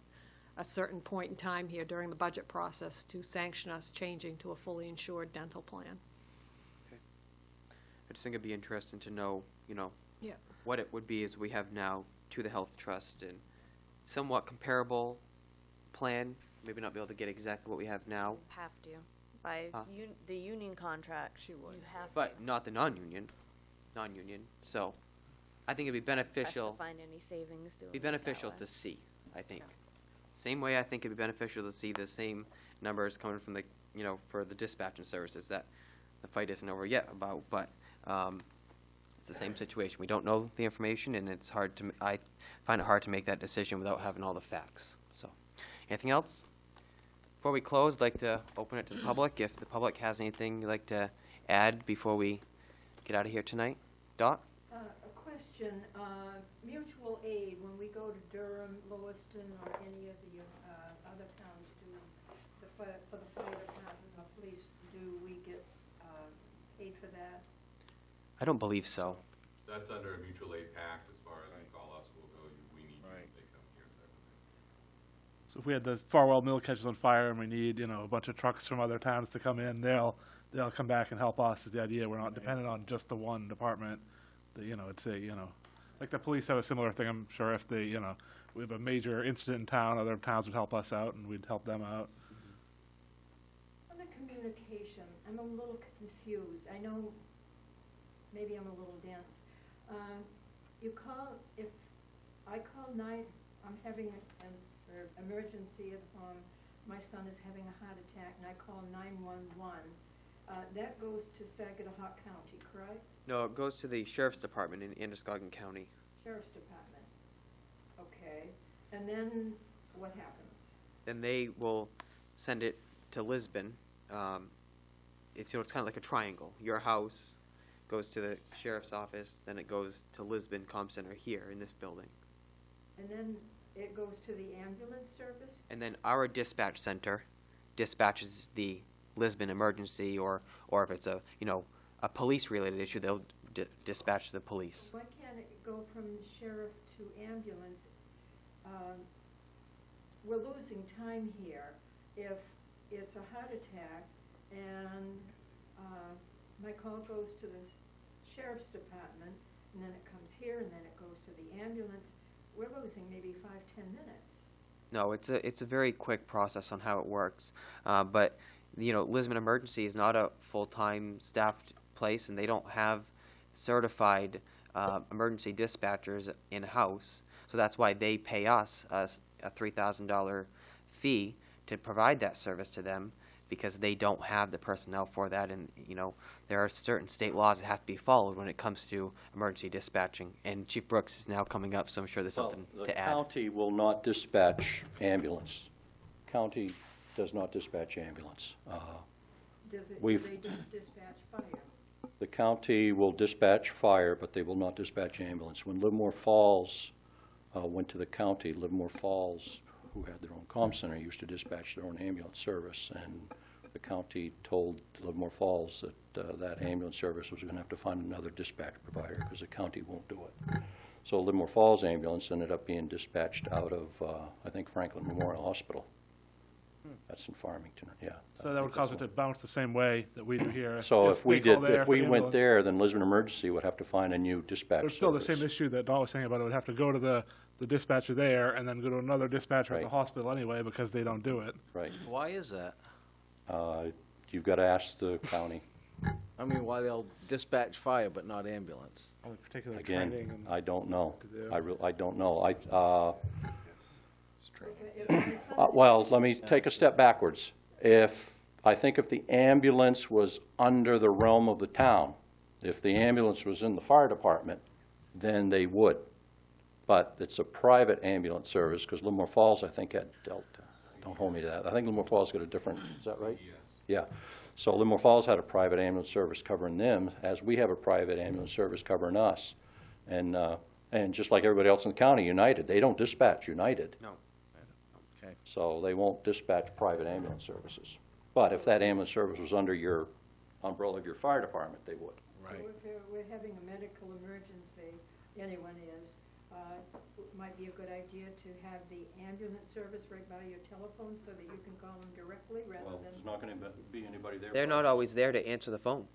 a certain point in time here during the budget process to sanction us changing to a fully insured dental plan. I just think it'd be interesting to know, you know, Yeah. what it would be as we have now to the health trust and somewhat comparable plan. Maybe not be able to get exactly what we have now, Have to. By Huh? the union contracts, you have to. but not the non-union. So I think it'd be Best beneficial. to find any savings doing Be it that beneficial way. to see, I think. Yeah. Same way I think it'd be beneficial to see the same numbers coming from the, you know, for the dispatching services that the fight isn't over yet about, but it's the same situation. We don't know the information, and it's hard to, I find it hard to make that decision without having all the facts. So, anything else? Before we close, I'd like to open it to the public. If the public has anything you'd like to add before we get out of here tonight. Dot? A question, mutual aid, when we go to Durham, Lewiston, or any of the other towns, for the fire department or police, do we get paid for that? I don't believe so. That's under a mutual aid pact as far as call us, we'll go, we need you, Right. they come here, type of thing. So if we had the Farwell Mill catches on fire and we need, you know, a bunch of trucks from other towns to come in, they'll come back and help us is the idea. We're not dependent on just the one department. You know, it's like the police have a similar thing. I'm sure if they, you know, we have a major incident in town, other towns would help us out and we'd help them out. On the communication, I'm a little confused. I know, maybe I'm a little dense. If I call I'm having an emergency at home, my son is having a heart attack, and I call 911, that goes to Saginaw County, correct? No, it goes to the Sheriff's Department in Androscoggin County. Sheriff's Department. Okay. And then what happens? Then they will send it to Lisbon. It's, you know, it's kind of like a triangle. Your house goes to the sheriff's office, then it goes to Lisbon Comm Center here in this building. And then it goes to the ambulance service? And then our dispatch center dispatches the Lisbon emergency, or if it's a, you know, a police-related issue, they'll dispatch the police. Why can't it go from sheriff to ambulance? We're losing time here. If it's a heart attack and my call goes to the sheriff's department, and then it comes here, and then it goes to the ambulance, we're losing maybe 5-10 minutes. No, it's a very quick process on how it works. But, you know, Lisbon Emergency is not a full-time staffed place, and they don't have certified emergency dispatchers in-house. So that's why they pay us a $3,000 fee to provide that service to them, because they don't have the personnel for that. And, you know, there are certain state laws that have to be followed when it comes to emergency dispatching. And Chief Brooks is now coming up, so I'm sure there's something to add. The county will not dispatch ambulance. County does not dispatch ambulance. Does it, do We've- they just dispatch fire? The county will dispatch fire, but they will not dispatch ambulance. When Livermore Falls went to the county, Livermore Falls, who had their own comm center, used to dispatch their own ambulance service, and the county told Livermore Falls that that ambulance service was going to have to find another dispatch provider because the county won't do it. So Livermore Falls ambulance ended up being dispatched out of, I think, Franklin Memorial Hospital. That's in Farmington, yeah. So that would cause it to bounce the same way that we do here. So if we they call did, there if for we the went ambulance, there, then Lisbon Emergency would have to find a new dispatch There's still the service. same issue that Don was saying about it would have to go to the dispatcher there and then go to another dispatcher at the Right. hospital anyway because they don't do it. Right. Why is that? You've got to ask the county. I mean, why they'll dispatch fire but not ambulance? Only particular training Again, and I don't know. to do. I don't know. If my son's Well, let me take a step backwards. I think if the ambulance was under the realm of the town, if the ambulance was in the fire department, then they would. But it's a private ambulance service, because Livermore Falls, I think, had Delta. Don't hold me to that. I think Livermore Falls got a different, is that right? Yes. Yeah. So Livermore Falls had a private ambulance service covering them, as we have a private ambulance service covering us. And just like everybody else in the county, United, they don't dispatch United. No. Okay. So they won't dispatch private ambulance services. But if that ambulance service was under your umbrella of your fire department, they would. So if we're having a medical emergency, anyone is, it might be a good idea to have the ambulance service right by your telephone so that you can call them directly rather Well, than. there's not going to be anybody there. They're not always there to answer the phone.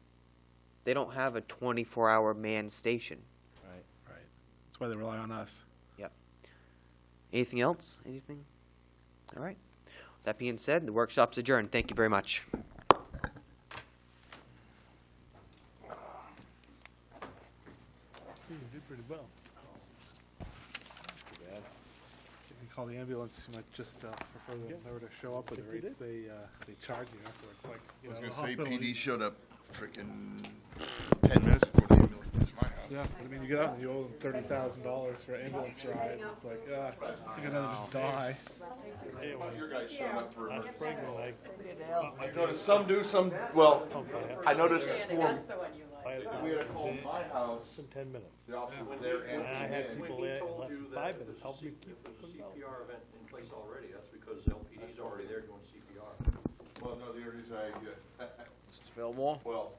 They don't have a 24-hour manned station. Right. Right. That's why they rely on us. Yep. Anything else? Anything? All right. That being said, the workshop's adjourned. Thank you very much. You did pretty well. Too bad. If you call the ambulance, you might just prefer them never to show up with the Think they rates they charge you. So it's like, you I was know, gonna the say, hospital. PD showed up frickin' 10 minutes before the ambulance touched my house. Yeah, I mean, you get out and you owe them $30,000 for an ambulance ride. It's like, I think I'd rather just die. Your guys showed up for Last spring, when I noticed some do, some, well, I noticed for, fire we had a department call was in in, my house, less than 10 minutes. the officer was there And I and had in. people there in less than 5 minutes helping me keep them going. CPR event in place already. That's because LPD's already there doing CPR. Well, no, the only reason Mr. Fillmore? well,